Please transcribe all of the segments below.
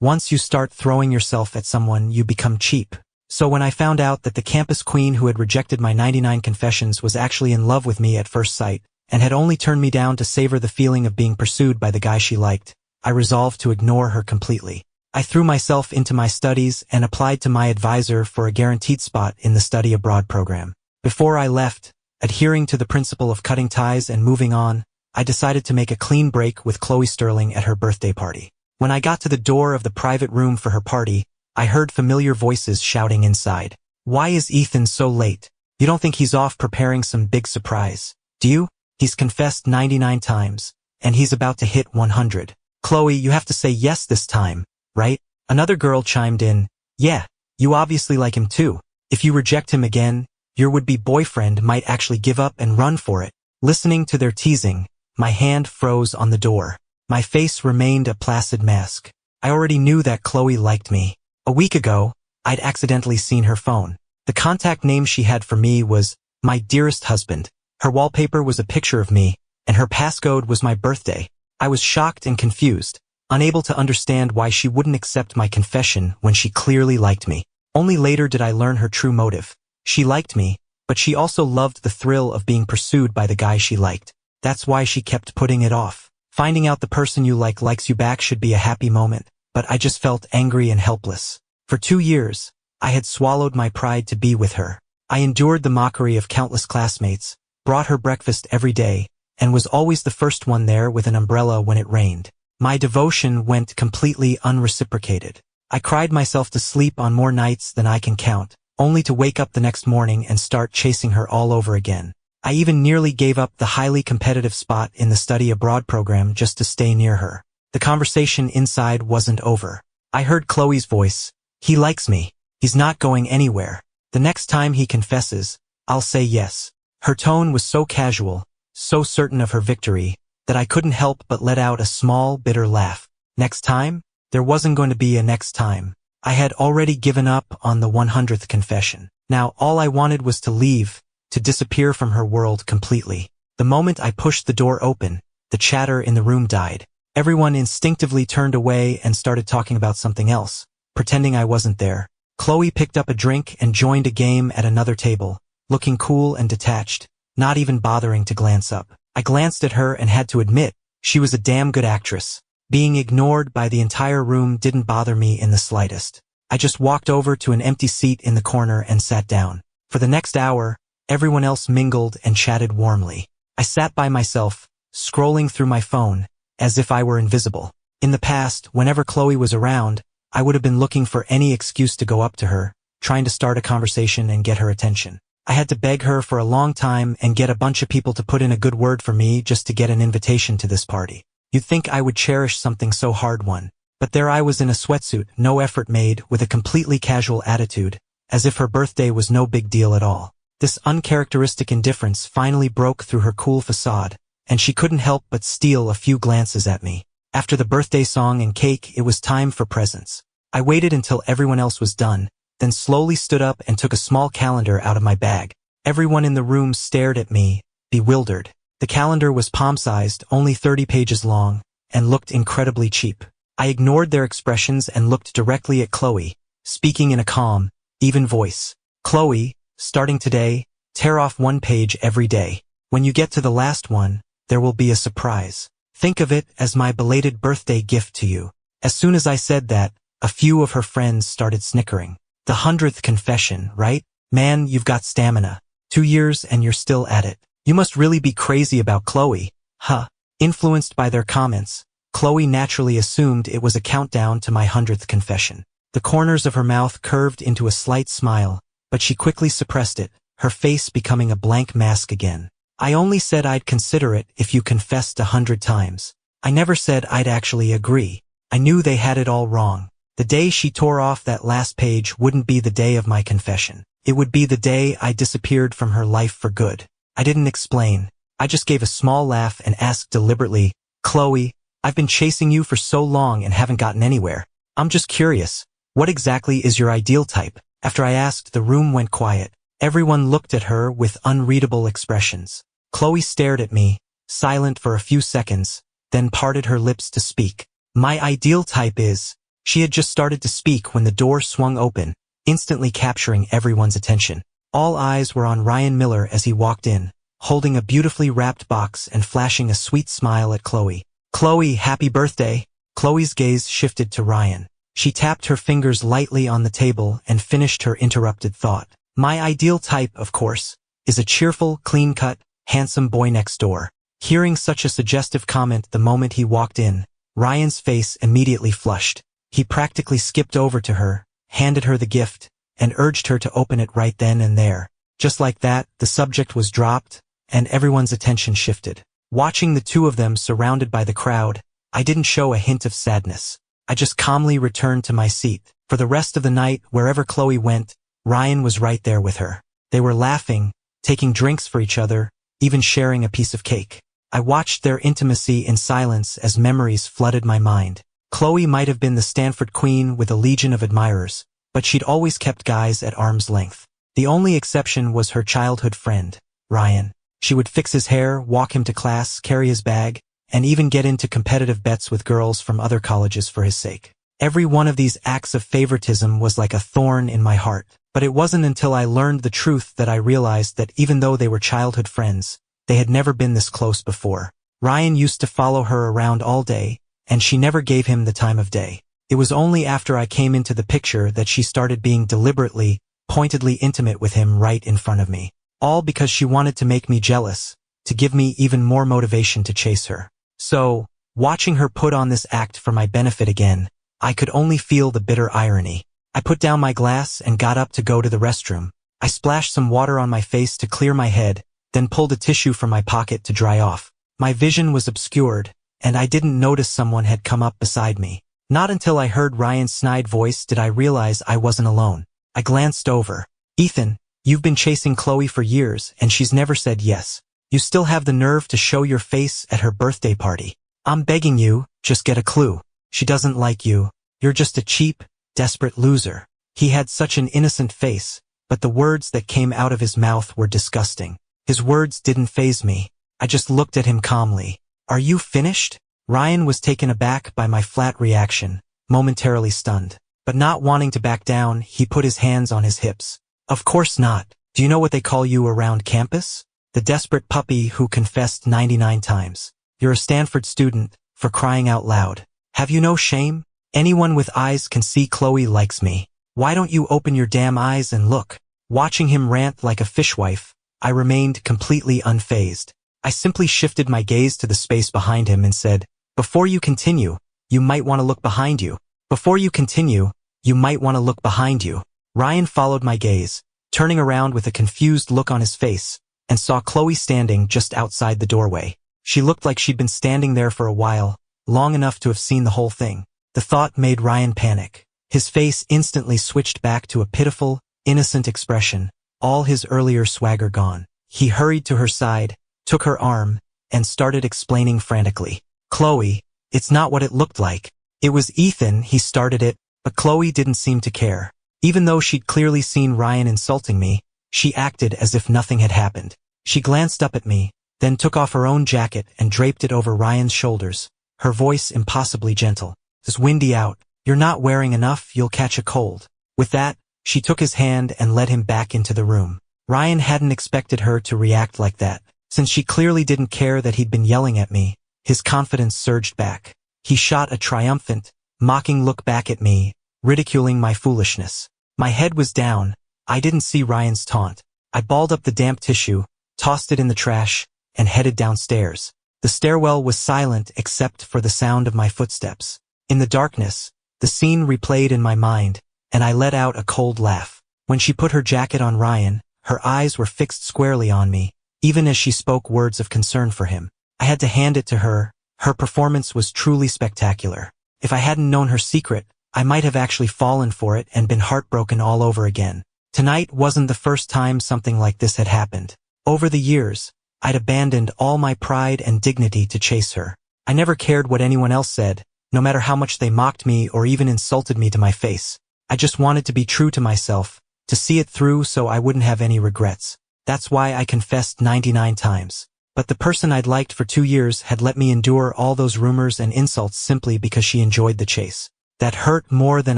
Once you start throwing yourself at someone, you become cheap. So when I found out that the campus queen who had rejected my 99 confessions was actually in love with me at first sight, and had only turned me down to savor the feeling of being pursued by the guy she liked, I resolved to ignore her completely. I threw myself into my studies and applied to my advisor for a guaranteed spot in the study abroad program. Before I left, adhering to the principle of cutting ties and moving on, I decided to make a clean break with Khloe Sterling at her birthday party. When I got to the door of the private room for her party, I heard familiar voices shouting inside. "Why is Ethan so late? You don't think he's off preparing some big surprise, do you? He's confessed 99 times, and he's about to hit 100. Khloe, you have to say yes this time, right?" Another girl chimed in, "Yeah, you obviously like him too. If you reject him again, your would-be boyfriend might actually give up and run for it." Listening to their teasing, my hand froze on the door. My face remained a placid mask. I already knew that Khloe liked me. A week ago, I'd accidentally seen her phone. The contact name she had for me was "My Dearest Husband." Her wallpaper was a picture of me, and her passcode was my birthday. I was shocked and confused, unable to understand why she wouldn't accept my confession when she clearly liked me. Only later did I learn her true motive. She liked me, but she also loved the thrill of being pursued by the guy she liked. That's why she kept putting it off. Finding out the person you like likes you back should be a happy moment, but I just felt angry and helpless. For 2 years, I had swallowed my pride to be with her. I endured the mockery of countless classmates, brought her breakfast every day, and was always the first one there with an umbrella when it rained. My devotion went completely unreciprocated. I cried myself to sleep on more nights than I can count, only to wake up the next morning and start chasing her all over again. I even nearly gave up the highly competitive spot in the study abroad program just to stay near her. The conversation inside wasn't over. I heard Khloe's voice. "He likes me. He's not going anywhere. The next time he confesses, I'll say yes." Her tone was so casual, so certain of her victory, that I couldn't help but let out a small, bitter laugh. Next time? There wasn't going to be a next time. I had already given up on the 100th confession. Now all I wanted was to leave, to disappear from her world completely. The moment I pushed the door open, the chatter in the room died. Everyone instinctively turned away and started talking about something else, pretending I wasn't there. Khloe picked up a drink and joined a game at another table, looking cool and detached, not even bothering to glance up. I glanced at her and had to admit, she was a damn good actress. Being ignored by the entire room didn't bother me in the slightest. I just walked over to an empty seat in the corner and sat down. For the next hour, everyone else mingled and chatted warmly. I sat by myself, scrolling through my phone, as if I were invisible. In the past, whenever Khloe was around, I would have been looking for any excuse to go up to her, trying to start a conversation and get her attention. I had to beg her for a long time and get a bunch of people to put in a good word for me just to get an invitation to this party. You'd think I would cherish something so hard-won. But there I was in a sweatsuit, no effort made, with a completely casual attitude, as if her birthday was no big deal at all. This uncharacteristic indifference finally broke through her cool facade, and she couldn't help but steal a few glances at me. After the birthday song and cake, it was time for presents. I waited until everyone else was done, then slowly stood up and took a small calendar out of my bag. Everyone in the room stared at me, bewildered. The calendar was palm-sized, only 30 pages long, and looked incredibly cheap. I ignored their expressions and looked directly at Khloe, speaking in a calm, even voice. "Khloe, starting today, tear off one page every day. When you get to the last one, there will be a surprise. Think of it as my belated birthday gift to you." As soon as I said that, a few of her friends started snickering. "The 100th confession, right? Man, you've got stamina. 2 years and you're still at it. You must really be crazy about Khloe, huh?" Influenced by their comments, Khloe naturally assumed it was a countdown to my 100th confession. The corners of her mouth curved into a slight smile, but she quickly suppressed it, her face becoming a blank mask again. "I only said I'd consider it if you confessed 100 times. I never said I'd actually agree." I knew they had it all wrong. The day she tore off that last page wouldn't be the day of my confession. It would be the day I disappeared from her life for good. I didn't explain. I just gave a small laugh and asked deliberately, "Khloe, I've been chasing you for so long and haven't gotten anywhere. I'm just curious, what exactly is your ideal type?" After I asked, the room went quiet. Everyone looked at her with unreadable expressions. Khloe stared at me, silent for a few seconds, then parted her lips to speak. "My ideal type is," She had just started to speak when the door swung open, instantly capturing everyone's attention. All eyes were on Ryan Miller as he walked in, holding a beautifully wrapped box and flashing a sweet smile at Khloe. "Khloe, happy birthday!" Khloe's gaze shifted to Ryan. She tapped her fingers lightly on the table and finished her interrupted thought. "My ideal type, of course, is a cheerful, clean-cut, handsome boy next door." Hearing such a suggestive comment the moment he walked in, Ryan's face immediately flushed. He practically skipped over to her, handed her the gift, and urged her to open it right then and there. Just like that, the subject was dropped, and everyone's attention shifted. Watching the two of them surrounded by the crowd, I didn't show a hint of sadness. I just calmly returned to my seat. For the rest of the night, wherever Khloe went, Ryan was right there with her. They were laughing, taking drinks for each other, even sharing a piece of cake. I watched their intimacy in silence as memories flooded my mind. Khloe might have been the Stanford queen with a legion of admirers, but she'd always kept guys at arm's length. The only exception was her childhood friend, Ryan. She would fix his hair, walk him to class, carry his bag, and even get into competitive bets with girls from other colleges for his sake. Every one of these acts of favoritism was like a thorn in my heart. But it wasn't until I learned the truth that I realized that even though they were childhood friends, they had never been this close before. Ryan used to follow her around all day, and she never gave him the time of day. It was only after I came into the picture that she started being deliberately, pointedly intimate with him right in front of me. All because she wanted to make me jealous, to give me even more motivation to chase her. So, watching her put on this act for my benefit again, I could only feel the bitter irony. I put down my glass and got up to go to the restroom. I splashed some water on my face to clear my head, then pulled a tissue from my pocket to dry off. My vision was obscured, and I didn't notice someone had come up beside me. Not until I heard Ryan's snide voice did I realize I wasn't alone. I glanced over. "Ethan, you've been chasing Khloe for years, and she's never said yes. You still have the nerve to show your face at her birthday party. I'm begging you, just get a clue. She doesn't like you. You're just a cheap, desperate loser." He had such an innocent face, but the words that came out of his mouth were disgusting. His words didn't faze me. I just looked at him calmly. "Are you finished?" Ryan was taken aback by my flat reaction, momentarily stunned. But not wanting to back down, he put his hands on his hips. "Of course not. Do you know what they call you around campus? The desperate puppy who confessed 99 times. You're a Stanford student, for crying out loud. Have you no shame? Anyone with eyes can see Khloe likes me. Why don't you open your damn eyes and look?" Watching him rant like a fishwife, I remained completely unfazed. I simply shifted my gaze to the space behind him and said, "Before you continue, you might want to look behind you. Before you continue, you might want to look behind you." Ryan followed my gaze, turning around with a confused look on his face, and saw Khloe standing just outside the doorway. She looked like she'd been standing there for a while, long enough to have seen the whole thing. The thought made Ryan panic. His face instantly switched back to a pitiful, innocent expression, all his earlier swagger gone. He hurried to her side, took her arm, and started explaining frantically. "Khloe, it's not what it looked like. It was Ethan, he started it," but Khloe didn't seem to care. Even though she'd clearly seen Ryan insulting me, she acted as if nothing had happened. She glanced up at me, then took off her own jacket and draped it over Ryan's shoulders, her voice impossibly gentle. "It's windy out. You're not wearing enough, you'll catch a cold." With that, she took his hand and led him back into the room. Ryan hadn't expected her to react like that. Since she clearly didn't care that he'd been yelling at me, his confidence surged back. He shot a triumphant, mocking look back at me, ridiculing my foolishness. My head was down. I didn't see Ryan's taunt. I balled up the damp tissue, tossed it in the trash, and headed downstairs. The stairwell was silent except for the sound of my footsteps. In the darkness, the scene replayed in my mind, and I let out a cold laugh. When she put her jacket on Ryan, her eyes were fixed squarely on me, even as she spoke words of concern for him. I had to hand it to her. Her performance was truly spectacular. If I hadn't known her secret, I might have actually fallen for it and been heartbroken all over again. Tonight wasn't the first time something like this had happened. Over the years, I'd abandoned all my pride and dignity to chase her. I never cared what anyone else said, no matter how much they mocked me or even insulted me to my face. I just wanted to be true to myself, to see it through so I wouldn't have any regrets. That's why I confessed 99 times. But the person I'd liked for 2 years had let me endure all those rumors and insults simply because she enjoyed the chase. that hurt more than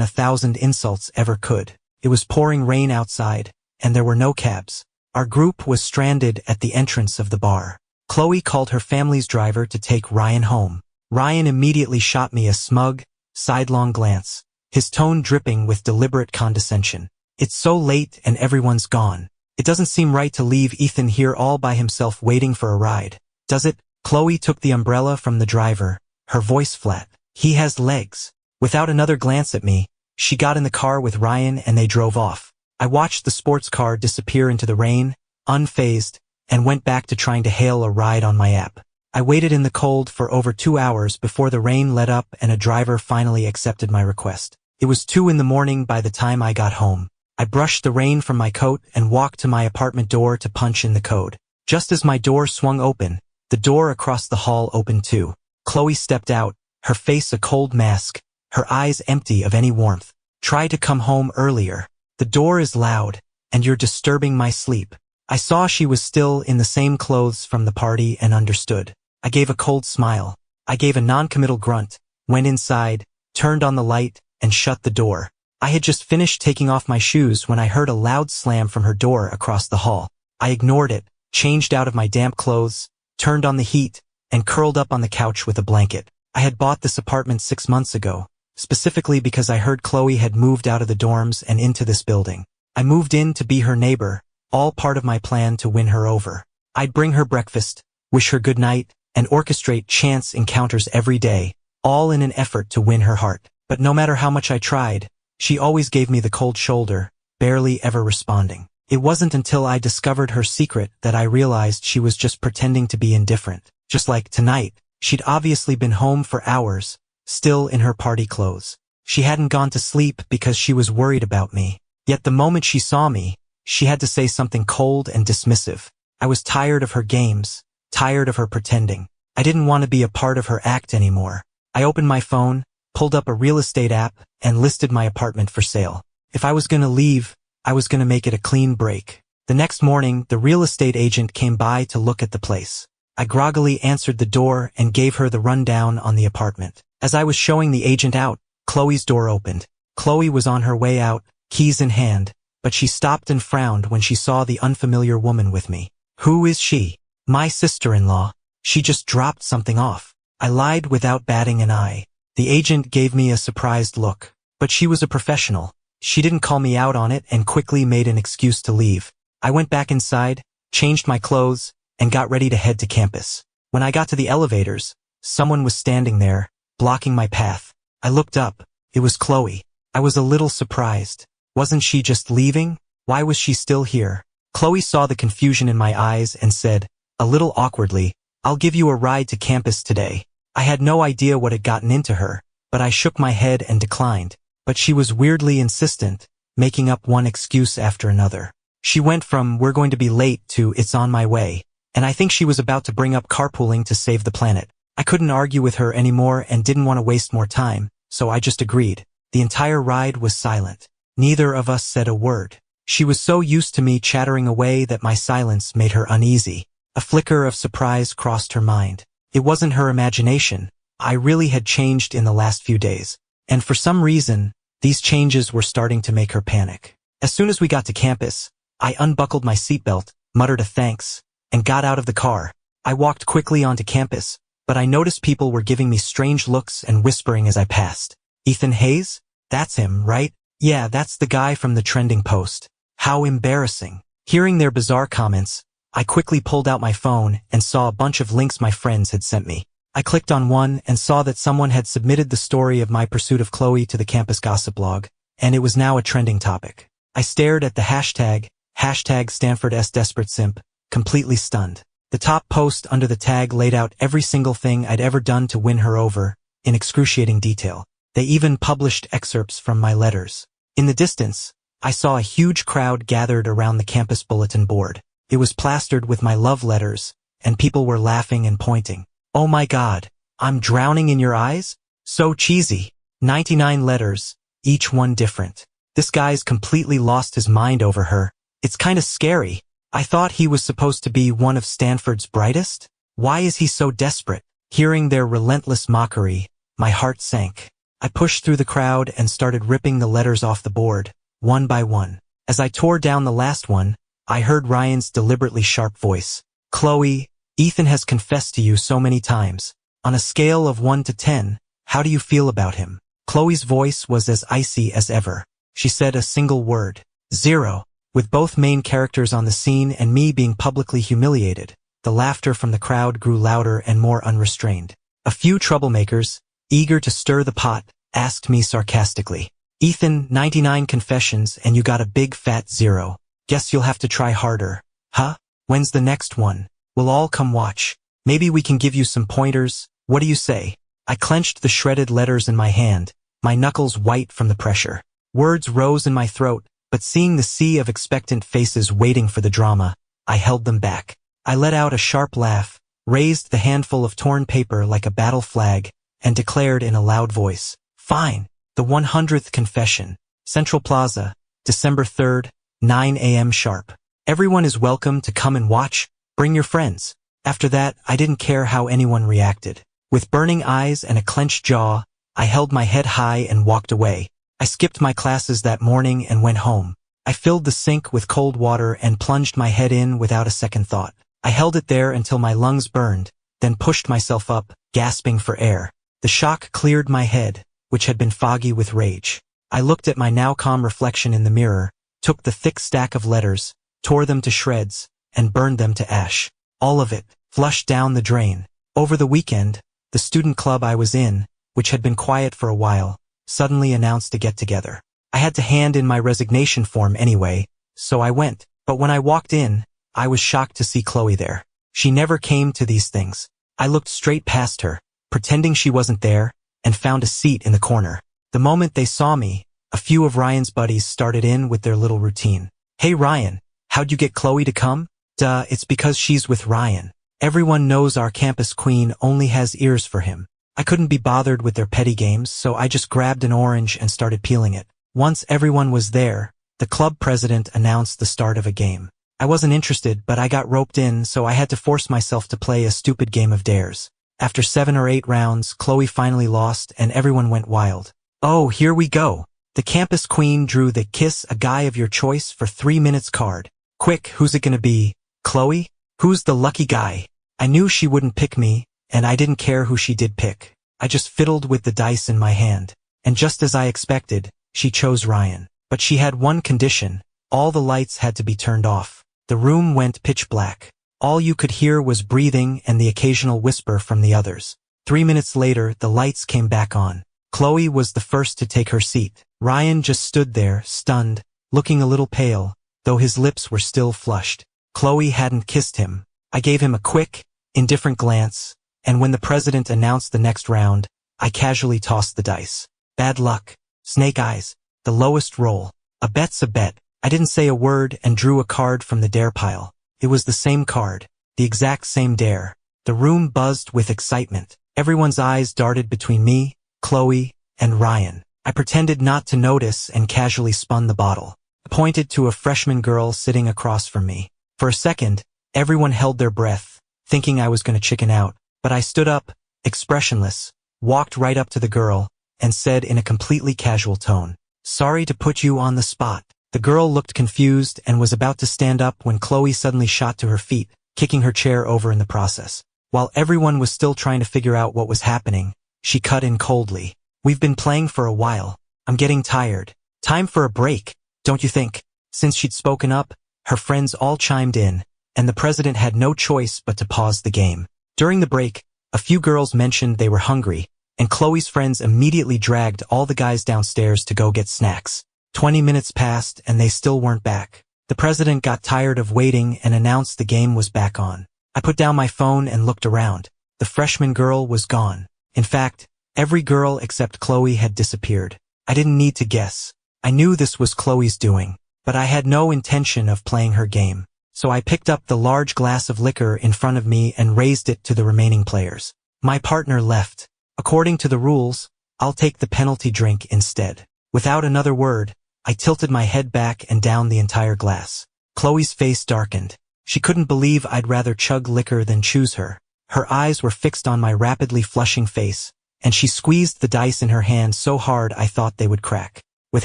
1,000 insults ever could. It was pouring rain outside, and there were no cabs. Our group was stranded at the entrance of the bar. Khloe called her family's driver to take Ryan home. Ryan immediately shot me a smug, sidelong glance, his tone dripping with deliberate condescension. It's so late and everyone's gone. It doesn't seem right to leave Ethan here all by himself waiting for a ride, does it? Khloe took the umbrella from the driver, her voice flat. He has legs. Without another glance at me, she got in the car with Ryan and they drove off. I watched the sports car disappear into the rain, unfazed, and went back to trying to hail a ride on my app. I waited in the cold for over 2 hours before the rain let up and a driver finally accepted my request. It was 2 in the morning by the time I got home. I brushed the rain from my coat and walked to my apartment door to punch in the code. Just as my door swung open, the door across the hall opened too. Khloe stepped out, her face a cold mask, her eyes empty of any warmth. Try to come home earlier. The door is loud, and you're disturbing my sleep. I saw she was still in the same clothes from the party and understood. I gave a cold smile. I gave a non-committal grunt, went inside, turned on the light, and shut the door. I had just finished taking off my shoes when I heard a loud slam from her door across the hall. I ignored it, changed out of my damp clothes, turned on the heat, and curled up on the couch with a blanket. I had bought this apartment 6 months ago, specifically because I heard Khloe had moved out of the dorms and into this building. I moved in to be her neighbor, all part of my plan to win her over. I'd bring her breakfast, wish her good night, and orchestrate chance encounters every day, all in an effort to win her heart. But no matter how much I tried, she always gave me the cold shoulder, barely ever responding. It wasn't until I discovered her secret that I realized she was just pretending to be indifferent. Just like tonight, she'd obviously been home for hours, still in her party clothes. She hadn't gone to sleep because she was worried about me. Yet the moment she saw me, she had to say something cold and dismissive. I was tired of her games, tired of her pretending. I didn't want to be a part of her act anymore. I opened my phone, pulled up a real estate app, and listed my apartment for sale. If I was going to leave, I was going to make it a clean break. The next morning, the real estate agent came by to look at the place. I groggily answered the door and gave her the rundown on the apartment. As I was showing the agent out, Khloe's door opened. Khloe was on her way out, keys in hand, but she stopped and frowned when she saw the unfamiliar woman with me. Who is she? My sister-in-law. She just dropped something off. I lied without batting an eye. The agent gave me a surprised look, but she was a professional. She didn't call me out on it and quickly made an excuse to leave. I went back inside, changed my clothes, and got ready to head to campus. When I got to the elevators, someone was standing there, blocking my path. I looked up. It was Khloe. I was a little surprised. Wasn't she just leaving? Why was she still here? Khloe saw the confusion in my eyes and said, a little awkwardly, I'll give you a ride to campus today. I had no idea what had gotten into her, but I shook my head and declined. But she was weirdly insistent, making up one excuse after another. She went from we're going to be late to it's on my way, and I think she was about to bring up carpooling to save the planet. I couldn't argue with her anymore and didn't want to waste more time, so I just agreed. The entire ride was silent. Neither of us said a word. She was so used to me chattering away that my silence made her uneasy. A flicker of surprise crossed her mind. It wasn't her imagination. I really had changed in the last few days. And for some reason, these changes were starting to make her panic. As soon as we got to campus, I unbuckled my seatbelt, muttered a thanks, and got out of the car. I walked quickly onto campus, but I noticed people were giving me strange looks and whispering as I passed. Ethan Hayes? That's him, right? Yeah, that's the guy from the trending post. How embarrassing. Hearing their bizarre comments, I quickly pulled out my phone and saw a bunch of links my friends had sent me. I clicked on one and saw that someone had submitted the story of my pursuit of Khloe to the campus gossip blog, and it was now a trending topic. I stared at the hashtag #StanfordSDesperateSimp, completely stunned. The top post under the tag laid out every single thing I'd ever done to win her over, in excruciating detail. They even published excerpts from my letters. In the distance, I saw a huge crowd gathered around the campus bulletin board. It was plastered with my love letters, and people were laughing and pointing. Oh my God, I'm drowning in your eyes? So cheesy. 99 letters, each one different. This guy's completely lost his mind over her. It's kinda scary. I thought he was supposed to be one of Stanford's brightest? Why is he so desperate? Hearing their relentless mockery, my heart sank. I pushed through the crowd and started ripping the letters off the board, one by one. As I tore down the last one, I heard Ryan's deliberately sharp voice. Khloe, Ethan has confessed to you so many times. On a scale of 1 to 10, how do you feel about him? Khloe's voice was as icy as ever. She said a single word. 0. With both main characters on the scene and me being publicly humiliated, the laughter from the crowd grew louder and more unrestrained. A few troublemakers, eager to stir the pot, asked me sarcastically, Ethan, 99 confessions and you got a big fat 0. Guess you'll have to try harder. Huh? When's the next one? We'll all come watch. Maybe we can give you some pointers. What do you say? I clenched the shredded letters in my hand, my knuckles white from the pressure. Words rose in my throat, but seeing the sea of expectant faces waiting for the drama, I held them back. I let out a sharp laugh, raised the handful of torn paper like a battle flag, and declared in a loud voice, Fine, the 100th confession. Central Plaza, December 3rd, 9 a.m. sharp. Everyone is welcome to come and watch. Bring your friends. After that, I didn't care how anyone reacted. With burning eyes and a clenched jaw, I held my head high and walked away. I skipped my classes that morning and went home. I filled the sink with cold water and plunged my head in without a second thought. I held it there until my lungs burned, then pushed myself up, gasping for air. The shock cleared my head, which had been foggy with rage. I looked at my now calm reflection in the mirror, took the thick stack of letters, tore them to shreds, and burned them to ash. All of it, flushed down the drain. Over the weekend, the student club I was in, which had been quiet for a while, suddenly announced a get-together. I had to hand in my resignation form anyway, so I went. But when I walked in, I was shocked to see Khloe there. She never came to these things. I looked straight past her, pretending she wasn't there, and found a seat in the corner. The moment they saw me, a few of Ryan's buddies started in with their little routine. Hey Ryan, how'd you get Khloe to come? Duh, it's because she's with Ryan. Everyone knows our campus queen only has ears for him. I couldn't be bothered with their petty games, so I just grabbed an orange and started peeling it. Once everyone was there, the club president announced the start of a game. I wasn't interested, but I got roped in, so I had to force myself to play a stupid game of dares. After 7 or 8 rounds, Khloe finally lost and everyone went wild. Oh, here we go. The campus queen drew the kiss a guy of your choice for 3 minutes card. Quick, who's it gonna be? Khloe? Who's the lucky guy? I knew she wouldn't pick me, and I didn't care who she did pick. I just fiddled with the dice in my hand. And just as I expected, she chose Ryan. But she had one condition. All the lights had to be turned off. The room went pitch black. All you could hear was breathing and the occasional whisper from the others. 3 minutes later, the lights came back on. Khloe was the first to take her seat. Ryan just stood there, stunned, looking a little pale, though his lips were still flushed. Khloe hadn't kissed him. I gave him a quick, indifferent glance, and when the president announced the next round, I casually tossed the dice. Bad luck. Snake eyes. The lowest roll. A bet's a bet. I didn't say a word and drew a card from the dare pile. It was the same card. The exact same dare. The room buzzed with excitement. Everyone's eyes darted between me, Khloe, and Ryan. I pretended not to notice and casually spun the bottle. I pointed to a freshman girl sitting across from me. For a second, everyone held their breath, thinking I was going to chicken out. But I stood up, expressionless, walked right up to the girl, and said in a completely casual tone, Sorry to put you on the spot. The girl looked confused and was about to stand up when Khloe suddenly shot to her feet, kicking her chair over in the process. While everyone was still trying to figure out what was happening, she cut in coldly. We've been playing for a while. I'm getting tired. Time for a break, don't you think? Since she'd spoken up, her friends all chimed in, and the president had no choice but to pause the game. During the break, a few girls mentioned they were hungry, and Khloe's friends immediately dragged all the guys downstairs to go get snacks. 20 minutes passed and they still weren't back. The president got tired of waiting and announced the game was back on. I put down my phone and looked around. The freshman girl was gone. In fact, every girl except Khloe had disappeared. I didn't need to guess. I knew this was Khloe's doing, but I had no intention of playing her game. So I picked up the large glass of liquor in front of me and raised it to the remaining players. My partner left. According to the rules, I'll take the penalty drink instead. Without another word, I tilted my head back and down the entire glass. Khloe's face darkened. She couldn't believe I'd rather chug liquor than choose her. Her eyes were fixed on my rapidly flushing face, and she squeezed the dice in her hand so hard I thought they would crack. With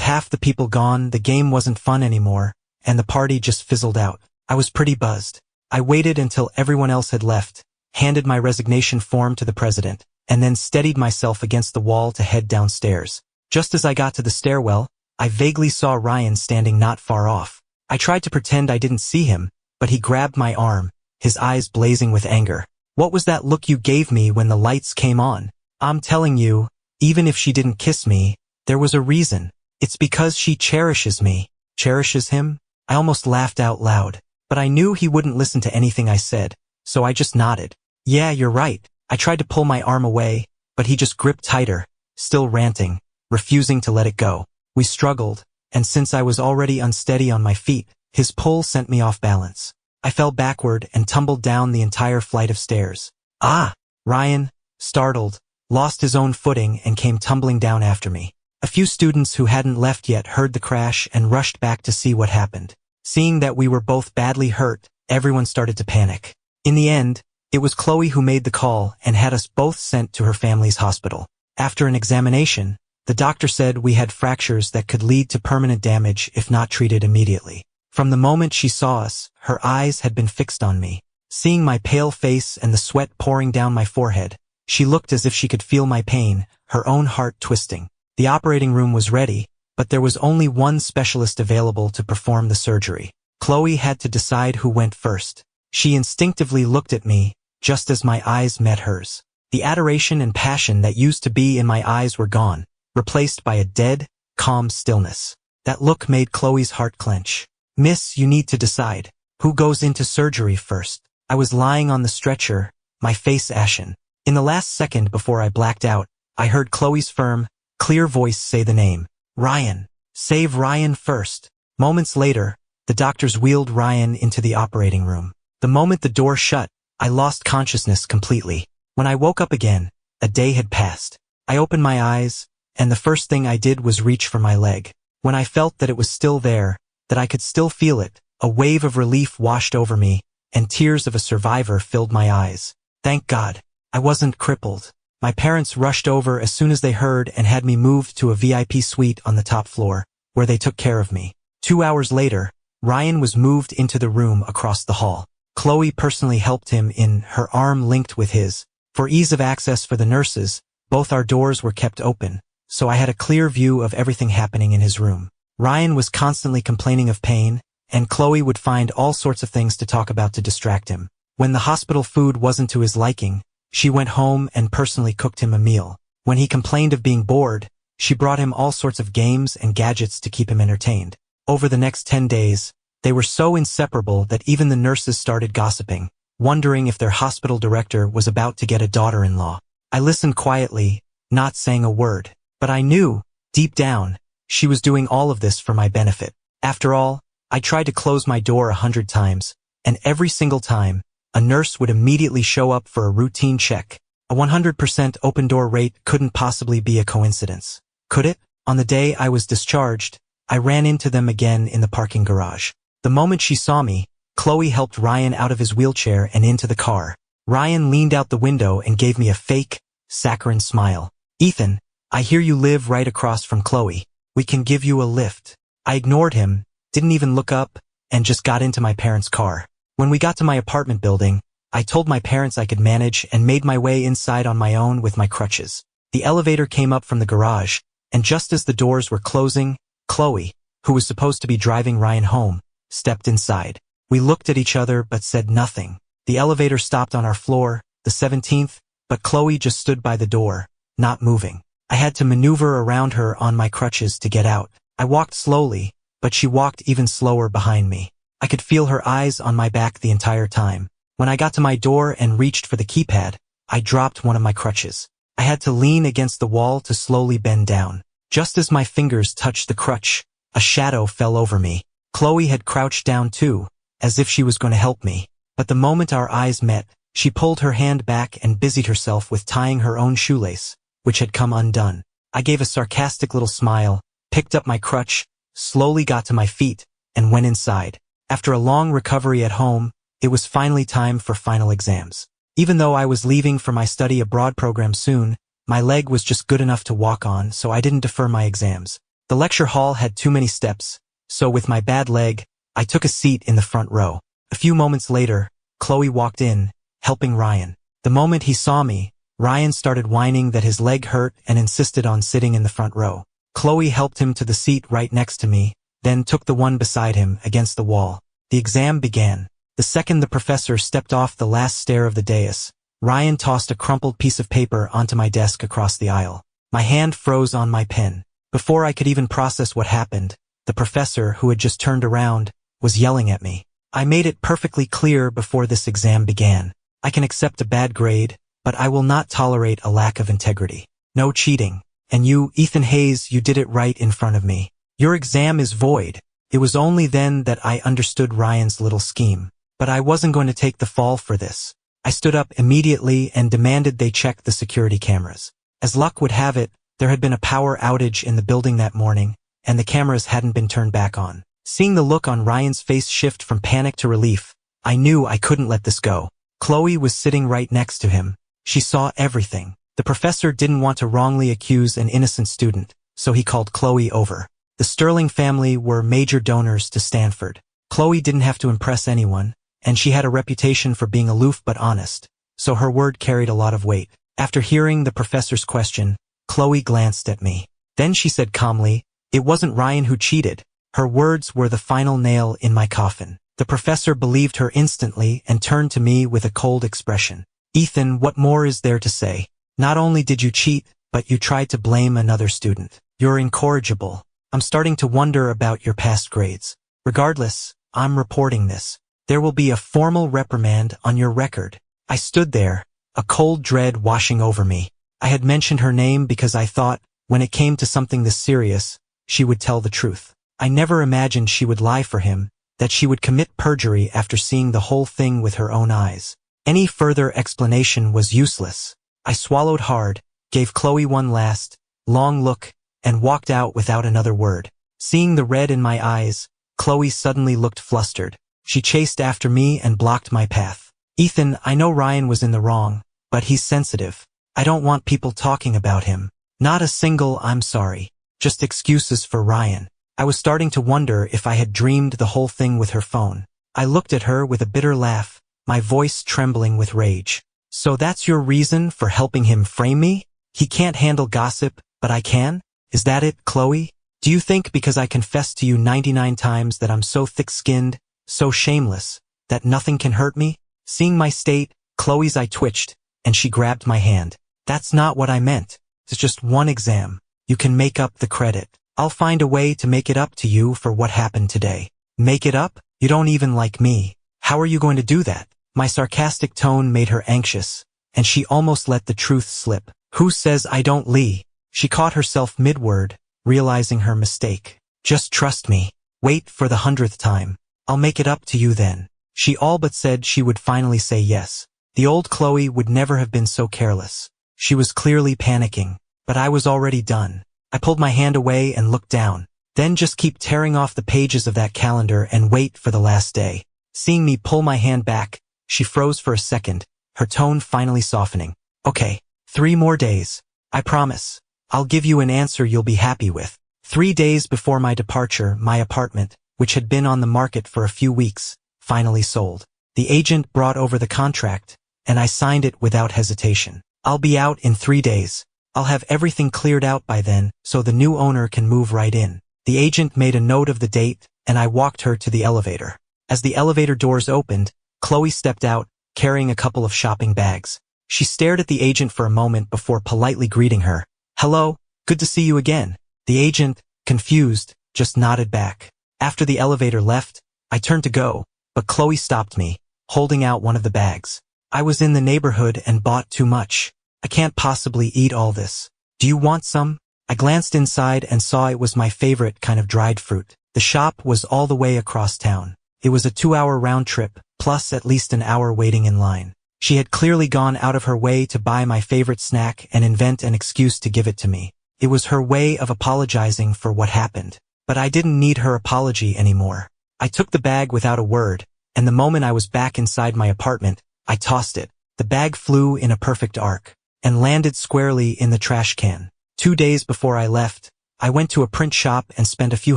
half the people gone, the game wasn't fun anymore, and the party just fizzled out. I was pretty buzzed. I waited until everyone else had left, handed my resignation form to the president, and then steadied myself against the wall to head downstairs. Just as I got to the stairwell, I vaguely saw Ryan standing not far off. I tried to pretend I didn't see him, but he grabbed my arm, his eyes blazing with anger. "What was that look you gave me when the lights came on? I'm telling you, even if she didn't kiss me, there was a reason. It's because she cherishes me." Cherishes him? I almost laughed out loud, but I knew he wouldn't listen to anything I said, so I just nodded. "Yeah, you're right." I tried to pull my arm away, but he just gripped tighter, still ranting, refusing to let it go. We struggled, and since I was already unsteady on my feet, his pull sent me off balance. I fell backward and tumbled down the entire flight of stairs. "Ah!" Ryan, startled, lost his own footing and came tumbling down after me. A few students who hadn't left yet heard the crash and rushed back to see what happened. Seeing that we were both badly hurt, everyone started to panic. In the end, it was Khloe who made the call and had us both sent to her family's hospital. After an examination, the doctor said we had fractures that could lead to permanent damage if not treated immediately. From the moment she saw us, her eyes had been fixed on me. Seeing my pale face and the sweat pouring down my forehead, she looked as if she could feel my pain, her own heart twisting. The operating room was ready, but there was only one specialist available to perform the surgery. Khloe had to decide who went first. She instinctively looked at me, just as my eyes met hers. The adoration and passion that used to be in my eyes were gone, replaced by a dead, calm stillness. That look made Khloe's heart clench. "Miss, you need to decide. Who goes into surgery first?" I was lying on the stretcher, my face ashen. In the last second before I blacked out, I heard Khloe's firm, clear voice say the name. "Ryan. Save Ryan first." Moments later, the doctors wheeled Ryan into the operating room. The moment the door shut, I lost consciousness completely. When I woke up again, a day had passed. I opened my eyes, and the first thing I did was reach for my leg. When I felt that it was still there, that I could still feel it, a wave of relief washed over me, and tears of a survivor filled my eyes. Thank God, I wasn't crippled. My parents rushed over as soon as they heard and had me moved to a VIP suite on the top floor, where they took care of me. 2 hours later, Ryan was moved into the room across the hall. Khloe personally helped him in, her arm linked with his. For ease of access for the nurses, both our doors were kept open, so I had a clear view of everything happening in his room. Ryan was constantly complaining of pain, and Khloe would find all sorts of things to talk about to distract him. When the hospital food wasn't to his liking, she went home and personally cooked him a meal. When he complained of being bored, she brought him all sorts of games and gadgets to keep him entertained. Over the next 10 days, they were so inseparable that even the nurses started gossiping, wondering if their hospital director was about to get a daughter-in-law. I listened quietly, not saying a word, but I knew, deep down, she was doing all of this for my benefit. After all, I tried to close my door 100 times, and every single time, a nurse would immediately show up for a routine check. A 100% open door rate couldn't possibly be a coincidence, could it? On the day I was discharged, I ran into them again in the parking garage. The moment she saw me, Khloe helped Ryan out of his wheelchair and into the car. Ryan leaned out the window and gave me a fake, saccharine smile. "Ethan, I hear you live right across from Khloe. We can give you a lift." I ignored him, didn't even look up, and just got into my parents' car. When we got to my apartment building, I told my parents I could manage and made my way inside on my own with my crutches. The elevator came up from the garage, and just as the doors were closing, Khloe, who was supposed to be driving Ryan home, stepped inside. We looked at each other but said nothing. The elevator stopped on our floor, the 17th, but Khloe just stood by the door, not moving. I had to maneuver around her on my crutches to get out. I walked slowly, but she walked even slower behind me. I could feel her eyes on my back the entire time. When I got to my door and reached for the keypad, I dropped one of my crutches. I had to lean against the wall to slowly bend down. Just as my fingers touched the crutch, a shadow fell over me. Khloe had crouched down too, as if she was going to help me. But the moment our eyes met, she pulled her hand back and busied herself with tying her own shoelace, which had come undone. I gave a sarcastic little smile, picked up my crutch, slowly got to my feet, and went inside. After a long recovery at home, it was finally time for final exams. Even though I was leaving for my study abroad program soon, My leg was just good enough to walk on, so I didn't defer my exams. The lecture hall had too many steps, so with my bad leg, I took a seat in the front row. A few moments later, Khloe walked in, helping Ryan. The moment he saw me, Ryan started whining that his leg hurt and insisted on sitting in the front row. Khloe helped him to the seat right next to me, then took the one beside him against the wall. The exam began. The second the professor stepped off the last stair of the dais, Ryan tossed a crumpled piece of paper onto my desk across the aisle. My hand froze on my pen. Before I could even process what happened, the professor, who had just turned around, was yelling at me. I made it perfectly clear before this exam began. I can accept a bad grade, but I will not tolerate a lack of integrity. No cheating. And you, Ethan Hayes, you did it right in front of me. Your exam is void. It was only then that I understood Ryan's little scheme. But I wasn't going to take the fall for this. I stood up immediately and demanded they check the security cameras. As luck would have it, there had been a power outage in the building that morning, and the cameras hadn't been turned back on. Seeing the look on Ryan's face shift from panic to relief, I knew I couldn't let this go. Khloe was sitting right next to him. She saw everything. The professor didn't want to wrongly accuse an innocent student, so he called Khloe over. The Sterling family were major donors to Stanford. Khloe didn't have to impress anyone, and she had a reputation for being aloof but honest, so her word carried a lot of weight. After hearing the professor's question, Khloe glanced at me. Then she said calmly, "It wasn't Ryan who cheated." Her words were the final nail in my coffin. The professor believed her instantly and turned to me with a cold expression. "Ethan, what more is there to say? Not only did you cheat, but you tried to blame another student. You're incorrigible. I'm starting to wonder about your past grades. Regardless, I'm reporting this. There will be a formal reprimand on your record." I stood there, a cold dread washing over me. I had mentioned her name because I thought, when it came to something this serious, she would tell the truth. I never imagined she would lie for him, that she would commit perjury after seeing the whole thing with her own eyes. Any further explanation was useless. I swallowed hard, gave Khloe one last, long look, and walked out without another word. Seeing the red in my eyes, Khloe suddenly looked flustered. She chased after me and blocked my path. "Ethan, I know Ryan was in the wrong, but he's sensitive. I don't want people talking about him. Not a single I'm sorry. Just excuses for Ryan." I was starting to wonder if I had dreamed the whole thing with her phone. I looked at her with a bitter laugh, my voice trembling with rage. "So that's your reason for helping him frame me? He can't handle gossip, but I can? Is that it, Khloe? Do you think because I confessed to you 99 times that I'm so thick-skinned, so shameless, that nothing can hurt me?" Seeing my state, Khloe's eye twitched, and she grabbed my hand. "That's not what I meant. It's just one exam. You can make up the credit. I'll find a way to make it up to you for what happened today." "Make it up? You don't even like me. How are you going to do that?" My sarcastic tone made her anxious, and she almost let the truth slip. "Who says I don't lie?" She caught herself mid-word, realizing her mistake. "Just trust me. Wait for the 100th time. I'll make it up to you then." She all but said she would finally say yes. The old Khloe would never have been so careless. She was clearly panicking, but I was already done. I pulled my hand away and looked down. Then just keep tearing off the pages of that calendar and wait for the last day. Seeing me pull my hand back, she froze for a second, her tone finally softening. "Okay, 3 more days. I promise. I'll give you an answer you'll be happy with." 3 days before my departure, my apartment, which had been on the market for a few weeks, finally sold. The agent brought over the contract, and I signed it without hesitation. "I'll be out in 3 days. I'll have everything cleared out by then, so the new owner can move right in." The agent made a note of the date, and I walked her to the elevator. As the elevator doors opened, Khloe stepped out, carrying a couple of shopping bags. She stared at the agent for a moment before politely greeting her. "Hello, good to see you again." The agent, confused, just nodded back. After the elevator left, I turned to go, but Khloe stopped me, holding out one of the bags. "I was in the neighborhood and bought too much. I can't possibly eat all this. Do you want some?" I glanced inside and saw it was my favorite kind of dried fruit. The shop was all the way across town. It was a 2-hour round trip, plus at least an hour waiting in line. She had clearly gone out of her way to buy my favorite snack and invent an excuse to give it to me. It was her way of apologizing for what happened. But I didn't need her apology anymore. I took the bag without a word, and the moment I was back inside my apartment, I tossed it. The bag flew in a perfect arc. and landed squarely in the trash can. 2 days before I left, I went to a print shop and spent a few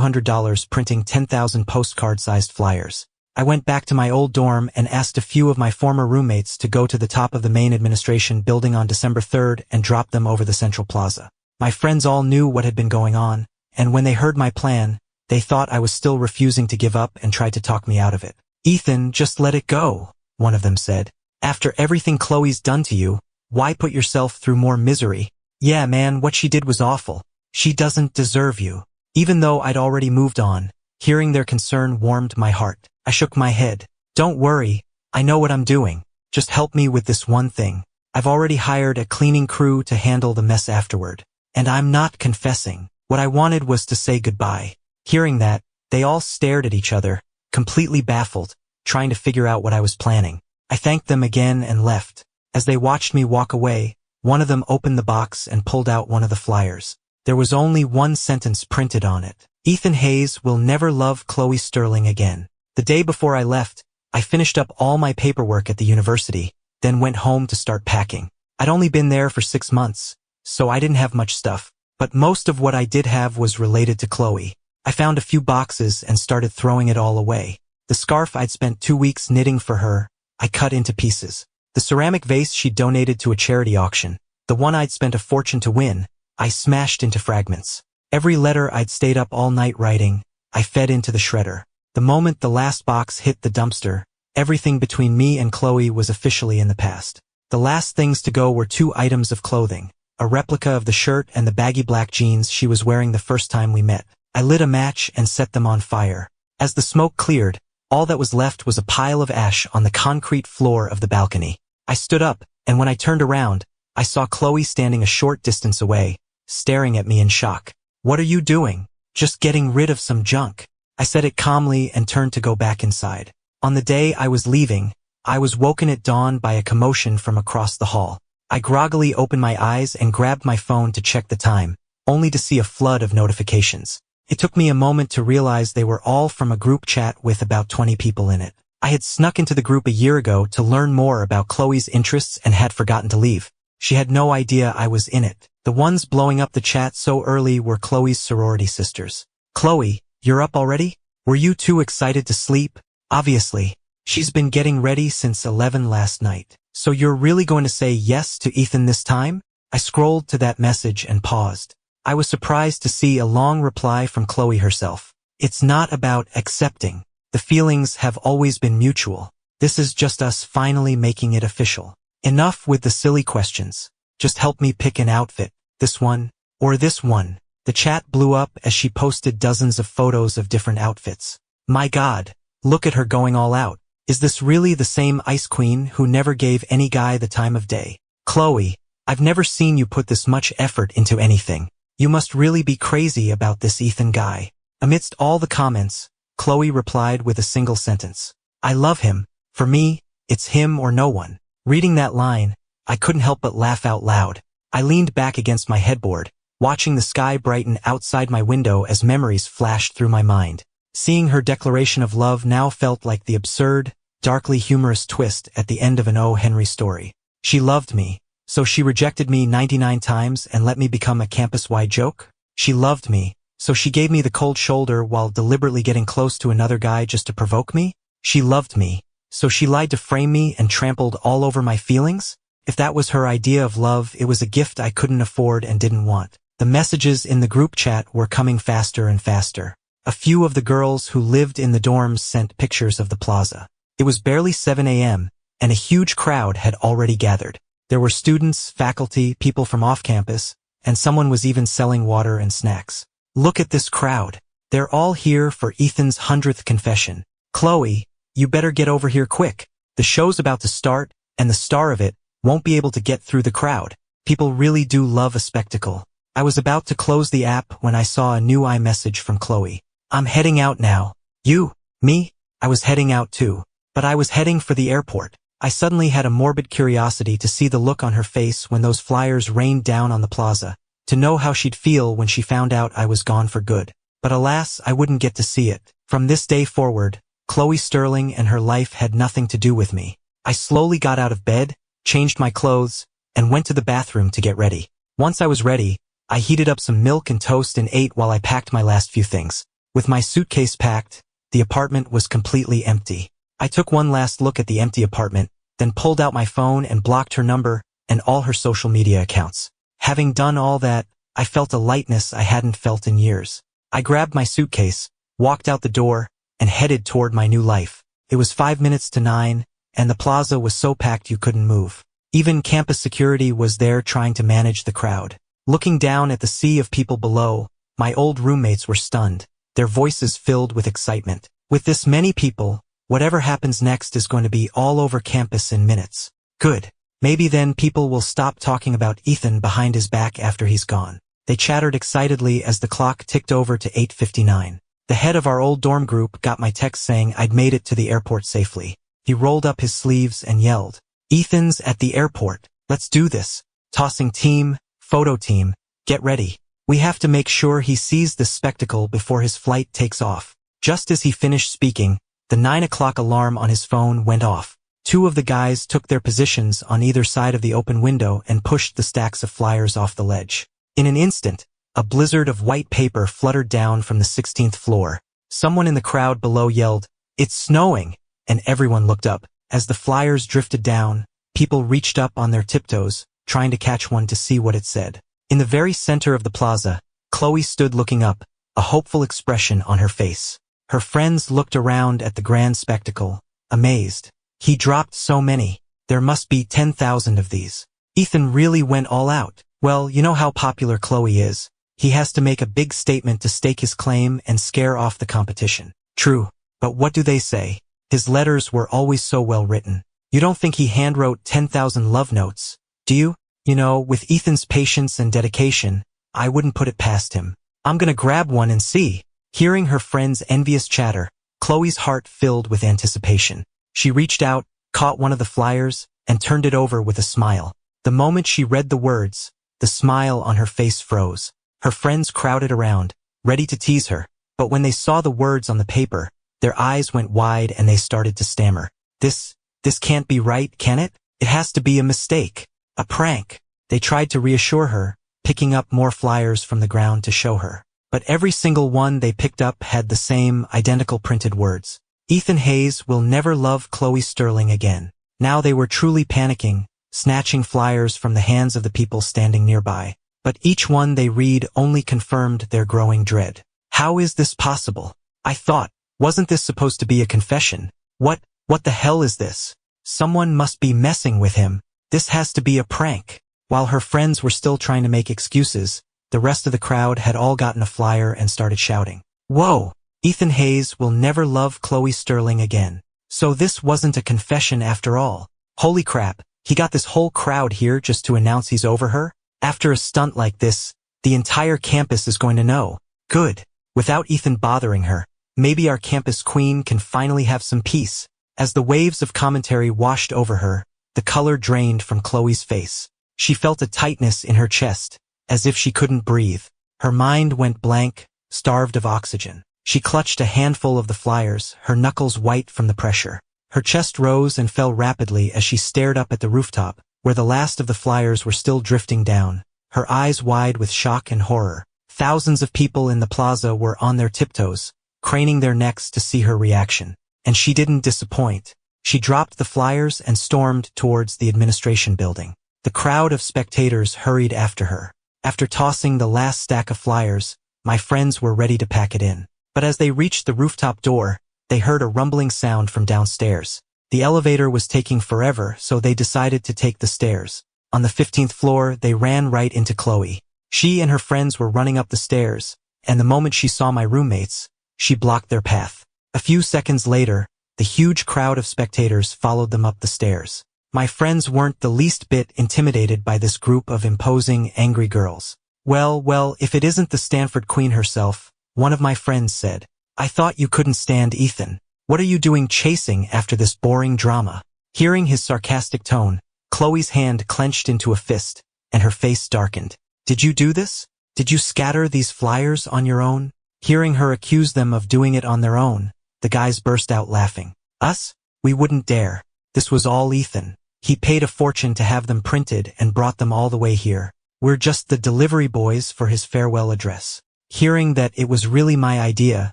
$100s printing 10,000 postcard-sized flyers. I went back to my old dorm and asked a few of my former roommates to go to the top of the main administration building on December 3rd and drop them over the Central Plaza. My friends all knew what had been going on, and when they heard my plan, they thought I was still refusing to give up and tried to talk me out of it. "Ethan, just let it go," one of them said. "After everything Khloe's done to you, why put yourself through more misery? Yeah, man, what she did was awful. She doesn't deserve you." Even though I'd already moved on, hearing their concern warmed my heart. I shook my head. "Don't worry, I know what I'm doing. Just help me with this one thing. I've already hired a cleaning crew to handle the mess afterward. And I'm not confessing. What I wanted was to say goodbye." Hearing that, they all stared at each other, completely baffled, trying to figure out what I was planning. I thanked them again and left. As they watched me walk away, one of them opened the box and pulled out one of the flyers. There was only one sentence printed on it. "Ethan Hayes will never love Khloe Sterling again." The day before I left, I finished up all my paperwork at the university, then went home to start packing. I'd only been there for 6 months, so I didn't have much stuff, but most of what I did have was related to Khloe. I found a few boxes and started throwing it all away. The scarf I'd spent 2 weeks knitting for her, I cut into pieces. The ceramic vase she donated to a charity auction, the one I'd spent a fortune to win, I smashed into fragments. Every letter I'd stayed up all night writing, I fed into the shredder. The moment the last box hit the dumpster, everything between me and Khloe was officially in the past. The last things to go were 2 items of clothing, a replica of the shirt and the baggy black jeans she was wearing the first time we met. I lit a match and set them on fire. As the smoke cleared, all that was left was a pile of ash on the concrete floor of the balcony. I stood up, and when I turned around, I saw Khloe standing a short distance away, staring at me in shock. "What are you doing?" "Just getting rid of some junk." I said it calmly and turned to go back inside. On the day I was leaving, I was woken at dawn by a commotion from across the hall. I groggily opened my eyes and grabbed my phone to check the time, only to see a flood of notifications. It took me a moment to realize they were all from a group chat with about 20 people in it. I had snuck into the group a year ago to learn more about Khloe's interests and had forgotten to leave. She had no idea I was in it. The ones blowing up the chat so early were Khloe's sorority sisters. "Khloe, you're up already? Were you too excited to sleep?" "Obviously. She's been getting ready since 11 last night. So you're really going to say yes to Ethan this time?" I scrolled to that message and paused. I was surprised to see a long reply from Khloe herself. "It's not about accepting. The feelings have always been mutual. This is just us finally making it official. Enough with the silly questions. Just help me pick an outfit. This one, or this one." The chat blew up as she posted dozens of photos of different outfits. "My God, look at her going all out. Is this really the same ice queen who never gave any guy the time of day? Khloe, I've never seen you put this much effort into anything. You must really be crazy about this Ethan guy." Amidst all the comments, Khloe replied with a single sentence. "I love him. For me, it's him or no one." Reading that line, I couldn't help but laugh out loud. I leaned back against my headboard, watching the sky brighten outside my window as memories flashed through my mind. Seeing her declaration of love now felt like the absurd, darkly humorous twist at the end of an O. Henry story. She loved me, so she rejected me 99 times and let me become a campus-wide joke? She loved me, so she gave me the cold shoulder while deliberately getting close to another guy just to provoke me? She loved me, so she lied to frame me and trampled all over my feelings? If that was her idea of love, it was a gift I couldn't afford and didn't want. The messages in the group chat were coming faster and faster. A few of the girls who lived in the dorms sent pictures of the plaza. It was barely 7 a.m., and a huge crowd had already gathered. There were students, faculty, people from off-campus, and someone was even selling water and snacks. "Look at this crowd. They're all here for Ethan's 100th confession. Khloe, you better get over here quick. The show's about to start, and the star of it won't be able to get through the crowd. People really do love a spectacle." I was about to close the app when I saw a new iMessage from Khloe. "I'm heading out now." "You? Me?" I was heading out too. But I was heading for the airport. I suddenly had a morbid curiosity to see the look on her face when those flyers rained down on the plaza, to know how she'd feel when she found out I was gone for good. But alas, I wouldn't get to see it. From this day forward, Khloe Sterling and her life had nothing to do with me. I slowly got out of bed, changed my clothes, and went to the bathroom to get ready. Once I was ready, I heated up some milk and toast and ate while I packed my last few things. With my suitcase packed, the apartment was completely empty. I took one last look at the empty apartment, then pulled out my phone and blocked her number and all her social media accounts. Having done all that, I felt a lightness I hadn't felt in years. I grabbed my suitcase, walked out the door, and headed toward my new life. It was 5 minutes to 9, and the plaza was so packed you couldn't move. Even campus security was there trying to manage the crowd. Looking down at the sea of people below, my old roommates were stunned, their voices filled with excitement. With this many people, whatever happens next is going to be all over campus in minutes. Good. Maybe then people will stop talking about Ethan behind his back after he's gone. They chattered excitedly as the clock ticked over to 8:59. The head of our old dorm group got my text saying I'd made it to the airport safely. He rolled up his sleeves and yelled, "Ethan's at the airport. Let's do this. Tossing team, photo team, get ready. We have to make sure he sees this spectacle before his flight takes off." Just as he finished speaking, the 9 o'clock alarm on his phone went off. 2 of the guys took their positions on either side of the open window and pushed the stacks of flyers off the ledge. In an instant, a blizzard of white paper fluttered down from the 16th floor. Someone in the crowd below yelled, "It's snowing!" and everyone looked up. As the flyers drifted down, people reached up on their tiptoes, trying to catch one to see what it said. In the very center of the plaza, Khloe stood looking up, a hopeful expression on her face. Her friends looked around at the grand spectacle, amazed. He dropped so many. There must be 10,000 of these. Ethan really went all out. Well, you know how popular Khloe is. He has to make a big statement to stake his claim and scare off the competition. True, but what do they say? His letters were always so well written. You don't think he handwrote 10,000 love notes, do you? You know, with Ethan's patience and dedication, I wouldn't put it past him. I'm gonna grab one and see. Hearing her friend's envious chatter, Khloe's heart filled with anticipation. She reached out, caught one of the flyers, and turned it over with a smile. The moment she read the words, the smile on her face froze. Her friends crowded around, ready to tease her, but when they saw the words on the paper, their eyes went wide and they started to stammer. This can't be right, can it? It has to be a mistake. A prank. They tried to reassure her, picking up more flyers from the ground to show her. But every single one they picked up had the same, identical printed words. Ethan Hayes will never love Khloe Sterling again. Now they were truly panicking, snatching flyers from the hands of the people standing nearby. But each one they read only confirmed their growing dread. How is this possible? I thought, wasn't this supposed to be a confession? What the hell is this? Someone must be messing with him. This has to be a prank. While her friends were still trying to make excuses, the rest of the crowd had all gotten a flyer and started shouting, "Whoa! Ethan Hayes will never love Khloe Sterling again." So this wasn't a confession after all. Holy crap, he got this whole crowd here just to announce he's over her? After a stunt like this, the entire campus is going to know. Good. Without Ethan bothering her, maybe our campus queen can finally have some peace. As the waves of commentary washed over her, the color drained from Khloe's face. She felt a tightness in her chest, as if she couldn't breathe. Her mind went blank, starved of oxygen. She clutched a handful of the flyers, her knuckles white from the pressure. Her chest rose and fell rapidly as she stared up at the rooftop, where the last of the flyers were still drifting down, her eyes wide with shock and horror. Thousands of people in the plaza were on their tiptoes, craning their necks to see her reaction. And she didn't disappoint. She dropped the flyers and stormed towards the administration building. The crowd of spectators hurried after her. After tossing the last stack of flyers, my friends were ready to pack it in. But as they reached the rooftop door, they heard a rumbling sound from downstairs. The elevator was taking forever, so they decided to take the stairs. On the 15th floor, they ran right into Khloe. She and her friends were running up the stairs, and the moment she saw my roommates, she blocked their path. A few seconds later, the huge crowd of spectators followed them up the stairs. My friends weren't the least bit intimidated by this group of imposing, angry girls. Well, if it isn't the Stanford Queen herself, one of my friends said. "I thought you couldn't stand Ethan. What are you doing chasing after this boring drama?" Hearing his sarcastic tone, Khloe's hand clenched into a fist, and her face darkened. "Did you do this? Did you scatter these flyers on your own?" Hearing her accuse them of doing it on their own, the guys burst out laughing. "Us? We wouldn't dare. This was all Ethan. He paid a fortune to have them printed and brought them all the way here. We're just the delivery boys for his farewell address. Hearing that it was really my idea,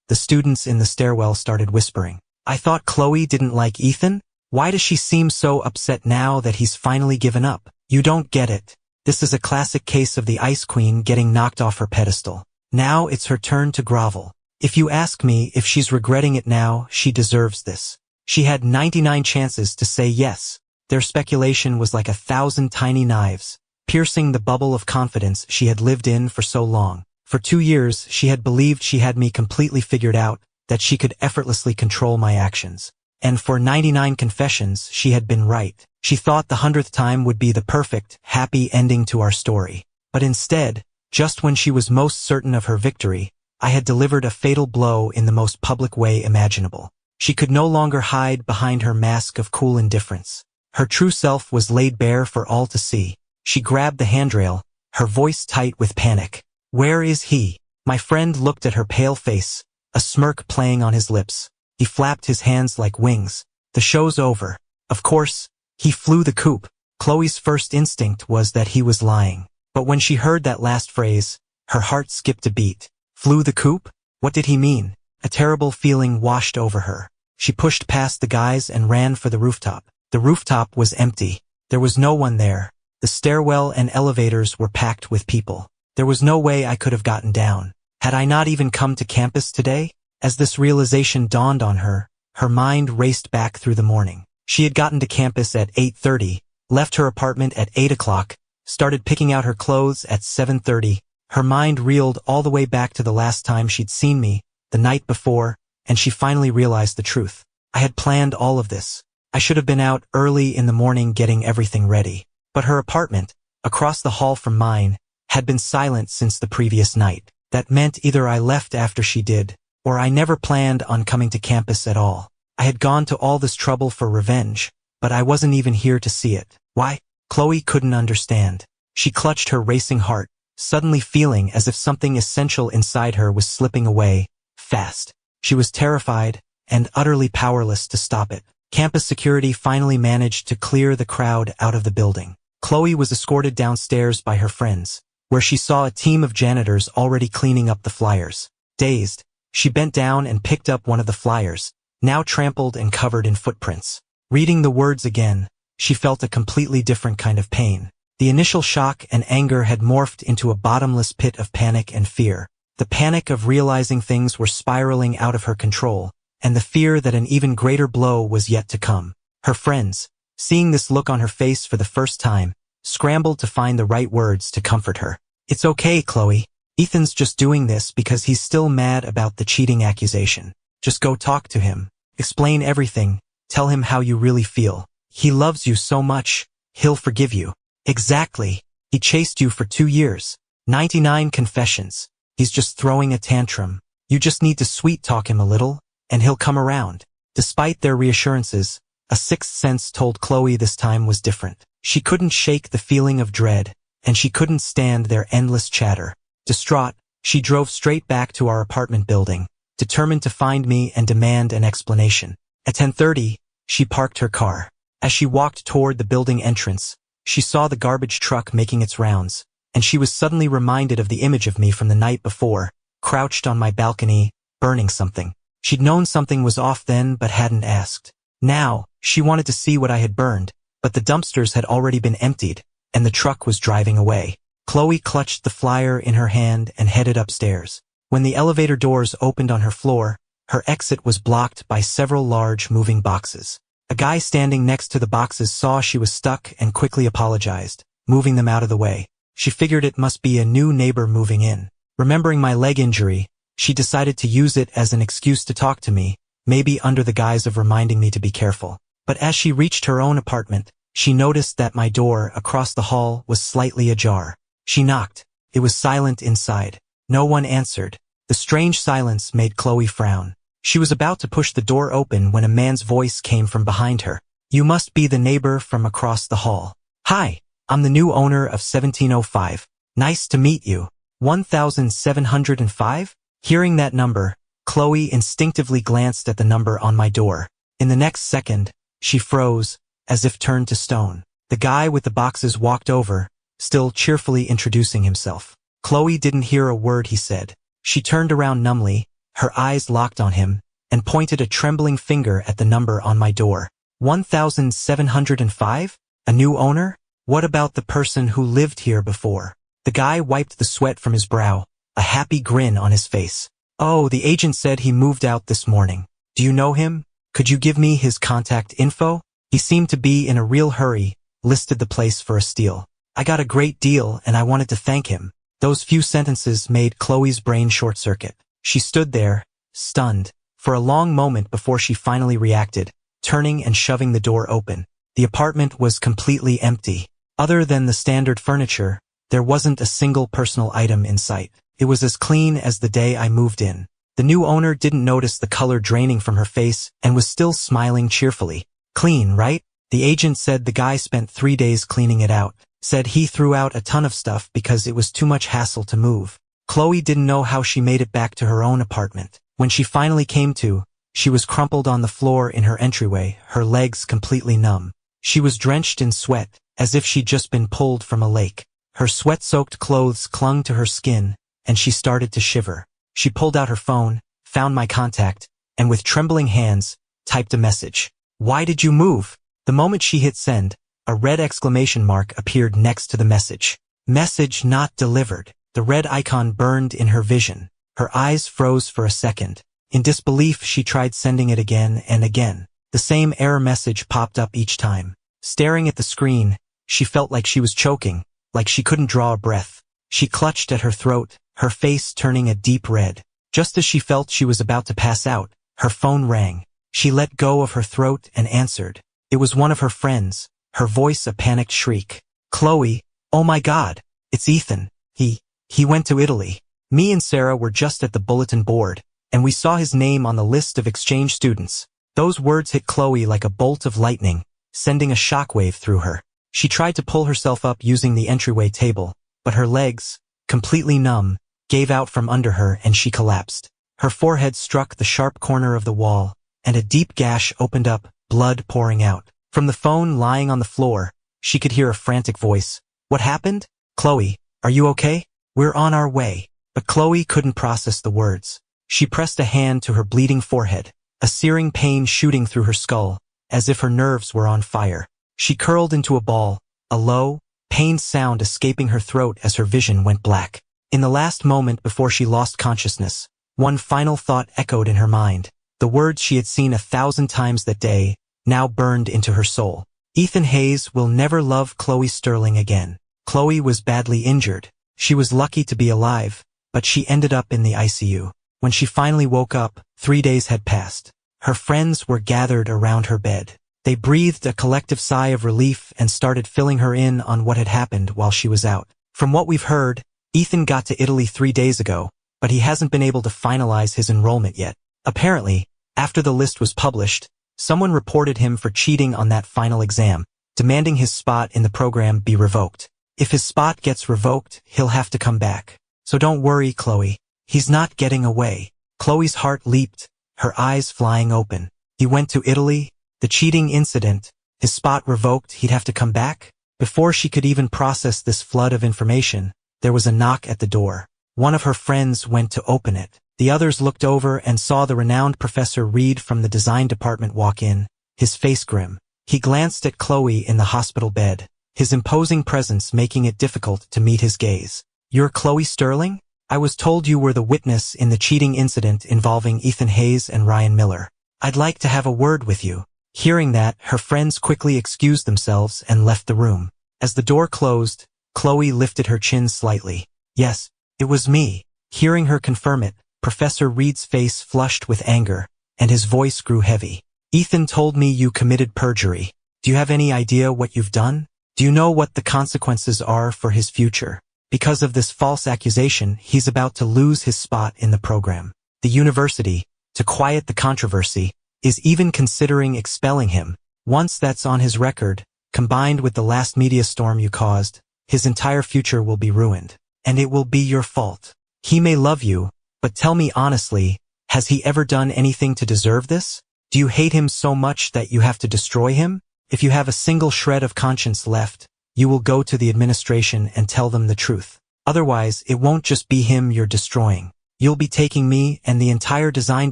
the students in the stairwell started whispering. I thought Khloe didn't like Ethan? Why does she seem so upset now that he's finally given up? You don't get it. This is a classic case of the Ice Queen getting knocked off her pedestal. Now it's her turn to grovel. If you ask me if she's regretting it now, she deserves this. She had 99 chances to say yes. Their speculation was like 1,000 tiny knives, piercing the bubble of confidence she had lived in for so long. For 2 years, she had believed she had me completely figured out, that she could effortlessly control my actions. And for 99 confessions, she had been right. She thought the 100th time would be the perfect, happy ending to our story. But instead, just when she was most certain of her victory, I had delivered a fatal blow in the most public way imaginable. She could no longer hide behind her mask of cool indifference. Her true self was laid bare for all to see. She grabbed the handrail, her voice tight with panic. Where is he? My friend looked at her pale face, a smirk playing on his lips. He flapped his hands like wings. The show's over. Of course, he flew the coop. Khloe's first instinct was that he was lying. But when she heard that last phrase, her heart skipped a beat. Flew the coop? What did he mean? A terrible feeling washed over her. She pushed past the guys and ran for the rooftop. The rooftop was empty. There was no one there. The stairwell and elevators were packed with people. There was no way I could have gotten down. Had I not even come to campus today? As this realization dawned on her, her mind raced back through the morning. She had gotten to campus at 8:30, left her apartment at 8 o'clock, started picking out her clothes at 7:30. Her mind reeled all the way back to the last time she'd seen me, the night before, and she finally realized the truth. I had planned all of this. I should have been out early in the morning getting everything ready. But her apartment, across the hall from mine, had been silent since the previous night. That meant either I left after she did, or I never planned on coming to campus at all. I had gone to all this trouble for revenge, but I wasn't even here to see it. Why? Khloe couldn't understand. She clutched her racing heart, suddenly feeling as if something essential inside her was slipping away, fast. She was terrified and utterly powerless to stop it. Campus security finally managed to clear the crowd out of the building. Khloe was escorted downstairs by her friends, where she saw a team of janitors already cleaning up the flyers. Dazed, she bent down and picked up one of the flyers, now trampled and covered in footprints. Reading the words again, she felt a completely different kind of pain. The initial shock and anger had morphed into a bottomless pit of panic and fear. The panic of realizing things were spiraling out of her control, and the fear that an even greater blow was yet to come. Her friends, seeing this look on her face for the first time, scrambled to find the right words to comfort her. It's okay, Khloe. Ethan's just doing this because he's still mad about the cheating accusation. Just go talk to him. Explain everything. Tell him how you really feel. He loves you so much. He'll forgive you. Exactly. He chased you for 2 years. 99 confessions. He's just throwing a tantrum. You just need to sweet-talk him a little, and he'll come around. Despite their reassurances, a sixth sense told Khloe this time was different. She couldn't shake the feeling of dread, and she couldn't stand their endless chatter. Distraught, she drove straight back to our apartment building, determined to find me and demand an explanation. At 10:30, she parked her car. As she walked toward the building entrance, she saw the garbage truck making its rounds, and she was suddenly reminded of the image of me from the night before, crouched on my balcony, burning something. She'd known something was off then but hadn't asked. Now, she wanted to see what I had burned, but the dumpsters had already been emptied, and the truck was driving away. Khloe clutched the flyer in her hand and headed upstairs. When the elevator doors opened on her floor, her exit was blocked by several large moving boxes. A guy standing next to the boxes saw she was stuck and quickly apologized, moving them out of the way. She figured it must be a new neighbor moving in. Remembering my leg injury, she decided to use it as an excuse to talk to me, maybe under the guise of reminding me to be careful. But as she reached her own apartment, she noticed that my door across the hall was slightly ajar. She knocked. It was silent inside. No one answered. The strange silence made Khloe frown. She was about to push the door open when a man's voice came from behind her. You must be the neighbor from across the hall. Hi, I'm the new owner of 1705. Nice to meet you. 1705? Hearing that number, Khloe instinctively glanced at the number on my door. In the next second, she froze, as if turned to stone. The guy with the boxes walked over, still cheerfully introducing himself. Khloe didn't hear a word he said. She turned around numbly, her eyes locked on him, and pointed a trembling finger at the number on my door. 1705? A new owner? What about the person who lived here before? The guy wiped the sweat from his brow, a happy grin on his face. Oh, the agent said he moved out this morning. Do you know him? Could you give me his contact info? He seemed to be in a real hurry, listed the place for a steal. I got a great deal and I wanted to thank him. Those few sentences made Khloe's brain short-circuit. She stood there, stunned, for a long moment before she finally reacted, turning and shoving the door open. The apartment was completely empty. Other than the standard furniture, there wasn't a single personal item in sight. It was as clean as the day I moved in. The new owner didn't notice the color draining from her face and was still smiling cheerfully. Clean, right? The agent said the guy spent 3 days cleaning it out. Said he threw out a ton of stuff because it was too much hassle to move. Khloe didn't know how she made it back to her own apartment. When she finally came to, she was crumpled on the floor in her entryway, her legs completely numb. She was drenched in sweat, as if she'd just been pulled from a lake. Her sweat-soaked clothes clung to her skin, and she started to shiver. She pulled out her phone, found my contact, and with trembling hands, typed a message. Why did you move? The moment she hit send, a red exclamation mark appeared next to the message. Message not delivered. The red icon burned in her vision. Her eyes froze for a second. In disbelief, she tried sending it again and again. The same error message popped up each time. Staring at the screen, she felt like she was choking, like she couldn't draw a breath. She clutched at her throat, her face turning a deep red. Just as she felt she was about to pass out, her phone rang. She let go of her throat and answered. It was one of her friends, her voice a panicked shriek. Khloe, oh my God, it's Ethan. He went to Italy. Me and Sarah were just at the bulletin board, and we saw his name on the list of exchange students. Those words hit Khloe like a bolt of lightning, sending a shockwave through her. She tried to pull herself up using the entryway table, but her legs, completely numb, gave out from under her and she collapsed. Her forehead struck the sharp corner of the wall, and a deep gash opened up, blood pouring out. From the phone lying on the floor, she could hear a frantic voice. What happened? Khloe, are you okay? We're on our way. But Khloe couldn't process the words. She pressed a hand to her bleeding forehead, a searing pain shooting through her skull, as if her nerves were on fire. She curled into a ball, a low, pained sound escaping her throat as her vision went black. In the last moment before she lost consciousness, one final thought echoed in her mind. The words she had seen 1,000 times that day, now burned into her soul. Ethan Hayes will never love Khloe Sterling again. Khloe was badly injured. She was lucky to be alive, but she ended up in the ICU. When she finally woke up, 3 days had passed. Her friends were gathered around her bed. They breathed a collective sigh of relief and started filling her in on what had happened while she was out. From what we've heard, Ethan got to Italy 3 days ago, but he hasn't been able to finalize his enrollment yet. Apparently, after the list was published, someone reported him for cheating on that final exam, demanding his spot in the program be revoked. If his spot gets revoked, he'll have to come back. So don't worry, Khloe. He's not getting away. Khloe's heart leaped, her eyes flying open. He went to Italy, the cheating incident, his spot revoked, he'd have to come back? Before she could even process this flood of information, there was a knock at the door. One of her friends went to open it. The others looked over and saw the renowned Professor Reed from the design department walk in, his face grim. He glanced at Khloe in the hospital bed, his imposing presence making it difficult to meet his gaze. You're Khloe Sterling? I was told you were the witness in the cheating incident involving Ethan Hayes and Ryan Miller. I'd like to have a word with you. Hearing that, her friends quickly excused themselves and left the room. As the door closed, Khloe lifted her chin slightly. Yes, it was me. Hearing her confirm it, Professor Reed's face flushed with anger, and his voice grew heavy. Ethan told me you committed perjury. Do you have any idea what you've done? Do you know what the consequences are for his future? Because of this false accusation, he's about to lose his spot in the program. The university, to quiet the controversy, is even considering expelling him. Once that's on his record, combined with the last media storm you caused, his entire future will be ruined. And it will be your fault. He may love you, but tell me honestly, has he ever done anything to deserve this? Do you hate him so much that you have to destroy him? If you have a single shred of conscience left, you will go to the administration and tell them the truth. Otherwise, it won't just be him you're destroying. You'll be taking me and the entire design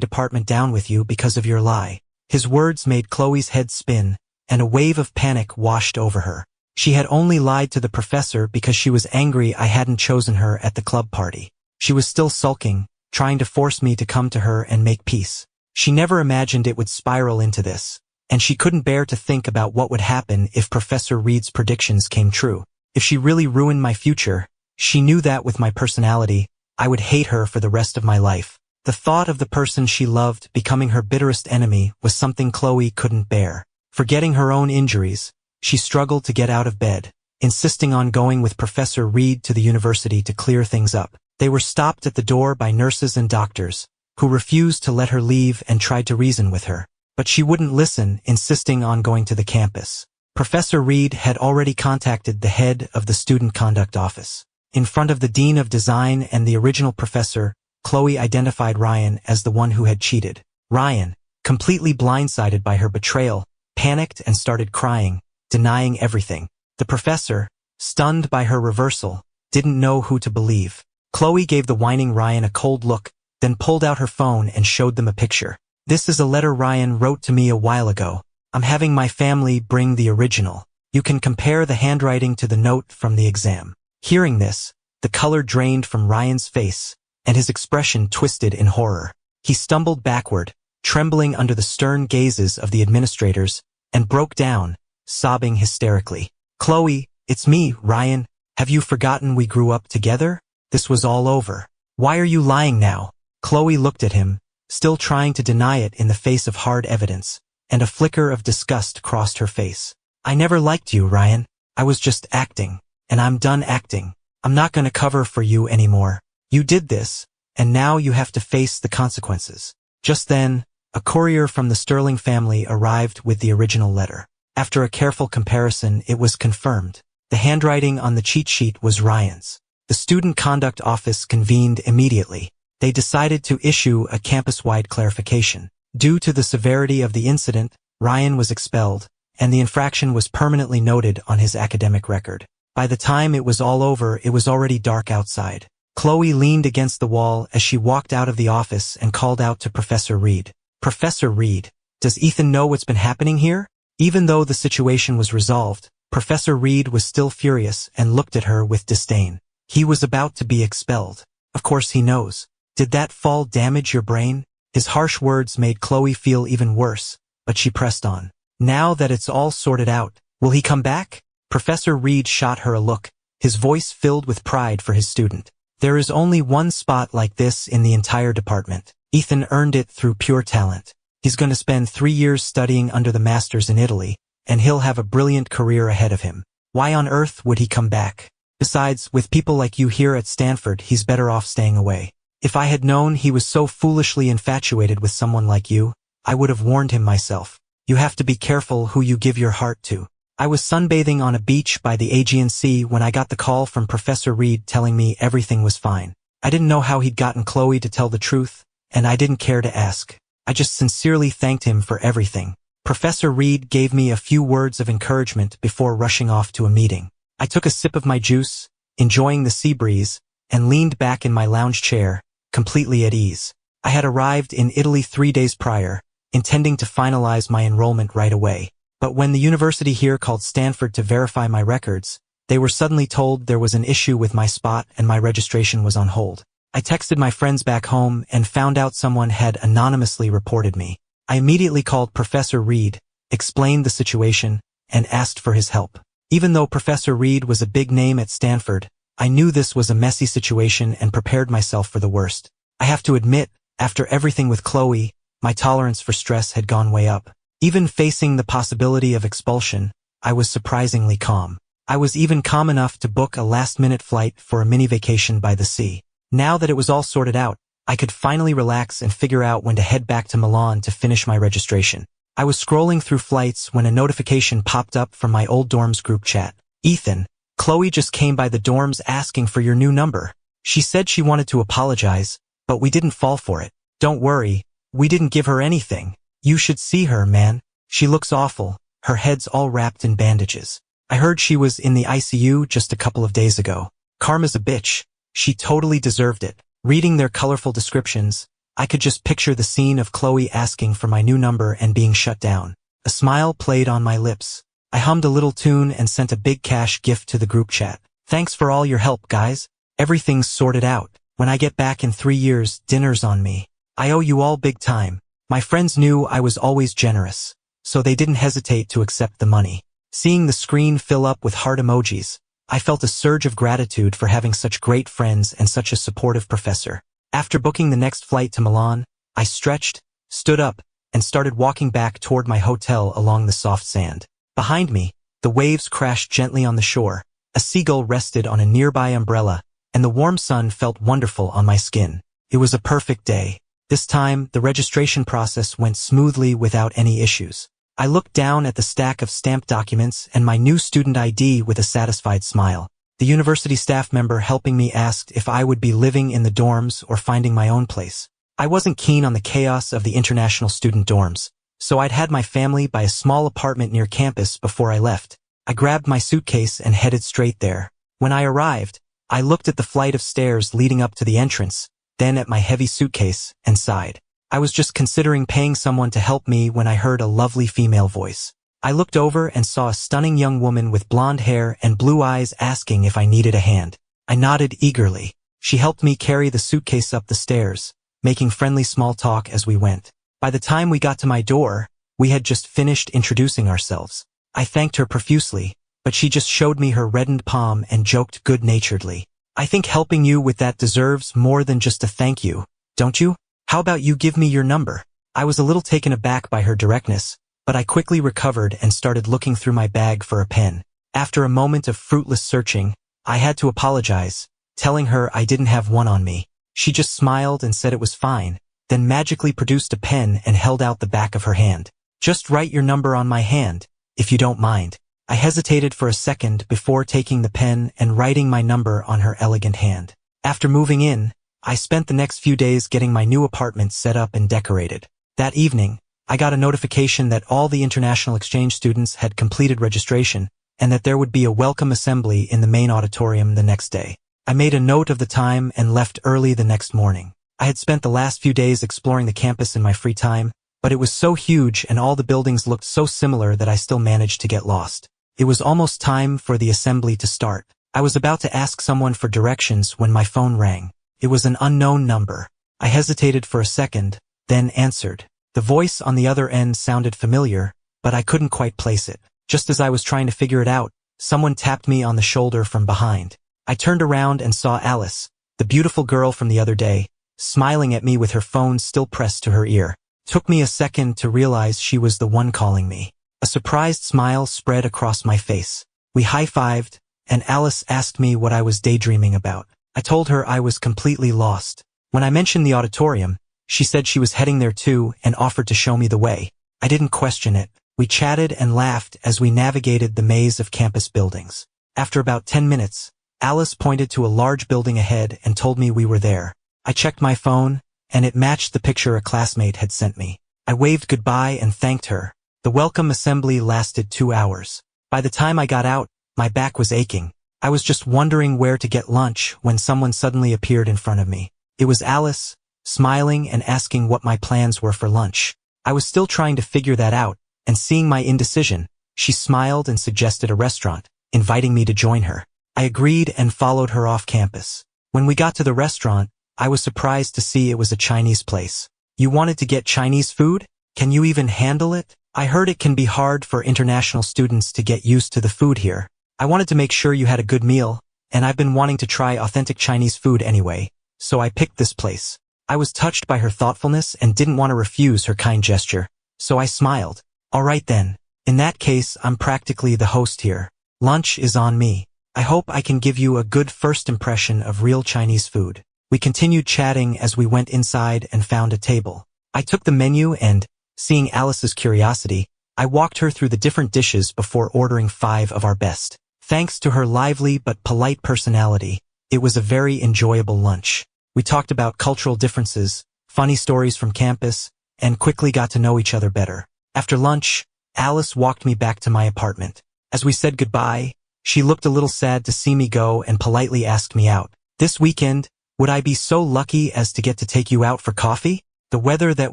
department down with you because of your lie. His words made Khloe's head spin, and a wave of panic washed over her. She had only lied to the professor because she was angry I hadn't chosen her at the club party. She was still sulking, trying to force me to come to her and make peace. She never imagined it would spiral into this, and she couldn't bear to think about what would happen if Professor Reed's predictions came true. If she really ruined my future, she knew that with my personality, I would hate her for the rest of my life. The thought of the person she loved becoming her bitterest enemy was something Khloe couldn't bear. Forgetting her own injuries, she struggled to get out of bed, insisting on going with Professor Reed to the university to clear things up. They were stopped at the door by nurses and doctors, who refused to let her leave and tried to reason with her. But she wouldn't listen, insisting on going to the campus. Professor Reed had already contacted the head of the student conduct office. In front of the dean of design and the original professor, Khloe identified Ryan as the one who had cheated. Ryan, completely blindsided by her betrayal, panicked and started crying, denying everything. The professor, stunned by her reversal, didn't know who to believe. Khloe gave the whining Ryan a cold look, then pulled out her phone and showed them a picture. "This is a letter Ryan wrote to me a while ago. I'm having my family bring the original. You can compare the handwriting to the note from the exam." Hearing this, the color drained from Ryan's face, and his expression twisted in horror. He stumbled backward, trembling under the stern gazes of the administrators, and broke down, sobbing hysterically. "Khloe, it's me, Ryan. Have you forgotten we grew up together? This was all over. Why are you lying now?" Khloe looked at him, still trying to deny it in the face of hard evidence, and a flicker of disgust crossed her face. "I never liked you, Ryan. I was just acting. And I'm done acting. I'm not going to cover for you anymore. You did this, and now you have to face the consequences." Just then, a courier from the Sterling family arrived with the original letter. After a careful comparison, it was confirmed. The handwriting on the cheat sheet was Ryan's. The student conduct office convened immediately. They decided to issue a campus-wide clarification. Due to the severity of the incident, Ryan was expelled, and the infraction was permanently noted on his academic record. By the time it was all over, it was already dark outside. Khloe leaned against the wall as she walked out of the office and called out to Professor Reed. "Professor Reed, does Ethan know what's been happening here?" Even though the situation was resolved, Professor Reed was still furious and looked at her with disdain. He was about to be expelled. "Of course he knows. Did that fall damage your brain?" His harsh words made Khloe feel even worse, but she pressed on. "Now that it's all sorted out, will he come back?" Professor Reed shot her a look, his voice filled with pride for his student. "There is only one spot like this in the entire department. Ethan earned it through pure talent. He's going to spend 3 years studying under the masters in Italy, and he'll have a brilliant career ahead of him. Why on earth would he come back? Besides, with people like you here at Stanford, he's better off staying away. If I had known he was so foolishly infatuated with someone like you, I would have warned him myself. You have to be careful who you give your heart to." I was sunbathing on a beach by the Aegean Sea when I got the call from Professor Reed telling me everything was fine. I didn't know how he'd gotten Khloe to tell the truth, and I didn't care to ask. I just sincerely thanked him for everything. Professor Reed gave me a few words of encouragement before rushing off to a meeting. I took a sip of my juice, enjoying the sea breeze, and leaned back in my lounge chair, completely at ease. I had arrived in Italy 3 days prior, intending to finalize my enrollment right away. But when the university here called Stanford to verify my records, they were suddenly told there was an issue with my spot and my registration was on hold. I texted my friends back home and found out someone had anonymously reported me. I immediately called Professor Reed, explained the situation, and asked for his help. Even though Professor Reed was a big name at Stanford, I knew this was a messy situation and prepared myself for the worst. I have to admit, after everything with Khloe, my tolerance for stress had gone way up. Even facing the possibility of expulsion, I was surprisingly calm. I was even calm enough to book a last-minute flight for a mini-vacation by the sea. Now that it was all sorted out, I could finally relax and figure out when to head back to Milan to finish my registration. I was scrolling through flights when a notification popped up from my old dorm's group chat. "Ethan, Khloe just came by the dorms asking for your new number. She said she wanted to apologize, but we didn't fall for it. Don't worry, we didn't give her anything. You should see her, man. She looks awful. her heads all wrapped in bandages. I heard she was in the ICU just a couple of days ago. Karma's a bitch. She totally deserved it. Reading their colorful descriptions, I could just picture the scene of Khloe asking for my new number and being shut down. A smile played on my lips. I hummed a little tune and sent a big cash gift to the group chat. Thanks for all your help, guys. Everything's sorted out. When I get back in 3 years, dinner's on me. I owe you all big time. My friends knew I was always generous, so they didn't hesitate to accept the money. Seeing the screen fill up with heart emojis, I felt a surge of gratitude for having such great friends and such a supportive professor. After booking the next flight to Milan, I stretched, stood up, and started walking back toward my hotel along the soft sand. Behind me, the waves crashed gently on the shore. A seagull rested on a nearby umbrella, and the warm sun felt wonderful on my skin. It was a perfect day. This time, the registration process went smoothly without any issues. I looked down at the stack of stamped documents and my new student ID with a satisfied smile. The university staff member helping me asked if I would be living in the dorms or finding my own place. I wasn't keen on the chaos of the international student dorms, so I'd had my family buy a small apartment near campus before I left. I grabbed my suitcase and headed straight there. When I arrived, I looked at the flight of stairs leading up to the entrance, then at my heavy suitcase, and sighed. I was just considering paying someone to help me when I heard a lovely female voice. I looked over and saw a stunning young woman with blonde hair and blue eyes asking if I needed a hand. I nodded eagerly. She helped me carry the suitcase up the stairs, making friendly small talk as we went. By the time we got to my door, we had just finished introducing ourselves. I thanked her profusely, but she just showed me her reddened palm and joked good-naturedly. I think helping you with that deserves more than just a thank you, don't you? How about you give me your number? I was a little taken aback by her directness, but I quickly recovered and started looking through my bag for a pen. After a moment of fruitless searching, I had to apologize, telling her I didn't have one on me. She just smiled and said it was fine, then magically produced a pen and held out the back of her hand. Just write your number on my hand, if you don't mind. I hesitated for a second before taking the pen and writing my number on her elegant hand. After moving in, I spent the next few days getting my new apartment set up and decorated. That evening, I got a notification that all the international exchange students had completed registration and that there would be a welcome assembly in the main auditorium the next day. I made a note of the time and left early the next morning. I had spent the last few days exploring the campus in my free time, but it was so huge and all the buildings looked so similar that I still managed to get lost. It was almost time for the assembly to start. I was about to ask someone for directions when my phone rang. It was an unknown number. I hesitated for a second, then answered. The voice on the other end sounded familiar, but I couldn't quite place it. Just as I was trying to figure it out, someone tapped me on the shoulder from behind. I turned around and saw Alice, the beautiful girl from the other day, smiling at me with her phone still pressed to her ear. Took me a second to realize she was the one calling me. A surprised smile spread across my face. We high-fived, and Alice asked me what I was daydreaming about. I told her I was completely lost. When I mentioned the auditorium, she said she was heading there too and offered to show me the way. I didn't question it. We chatted and laughed as we navigated the maze of campus buildings. After about 10 minutes, Alice pointed to a large building ahead and told me we were there. I checked my phone, and it matched the picture a classmate had sent me. I waved goodbye and thanked her. The welcome assembly lasted 2 hours. By the time I got out, my back was aching. I was just wondering where to get lunch when someone suddenly appeared in front of me. It was Alice, smiling and asking what my plans were for lunch. I was still trying to figure that out, and seeing my indecision, she smiled and suggested a restaurant, inviting me to join her. I agreed and followed her off campus. When we got to the restaurant, I was surprised to see it was a Chinese place. You wanted to get Chinese food? Can you even handle it? I heard it can be hard for international students to get used to the food here. I wanted to make sure you had a good meal, and I've been wanting to try authentic Chinese food anyway, so I picked this place. I was touched by her thoughtfulness and didn't want to refuse her kind gesture, so I smiled. All right then. In that case, I'm practically the host here. Lunch is on me. I hope I can give you a good first impression of real Chinese food. We continued chatting as we went inside and found a table. I took the menu and, seeing Alice's curiosity, I walked her through the different dishes before ordering 5 of our best. Thanks to her lively but polite personality, it was a very enjoyable lunch. We talked about cultural differences, funny stories from campus, and quickly got to know each other better. After lunch, Alice walked me back to my apartment. As we said goodbye, she looked a little sad to see me go and politely asked me out. This weekend, would I be so lucky as to get to take you out for coffee? The weather that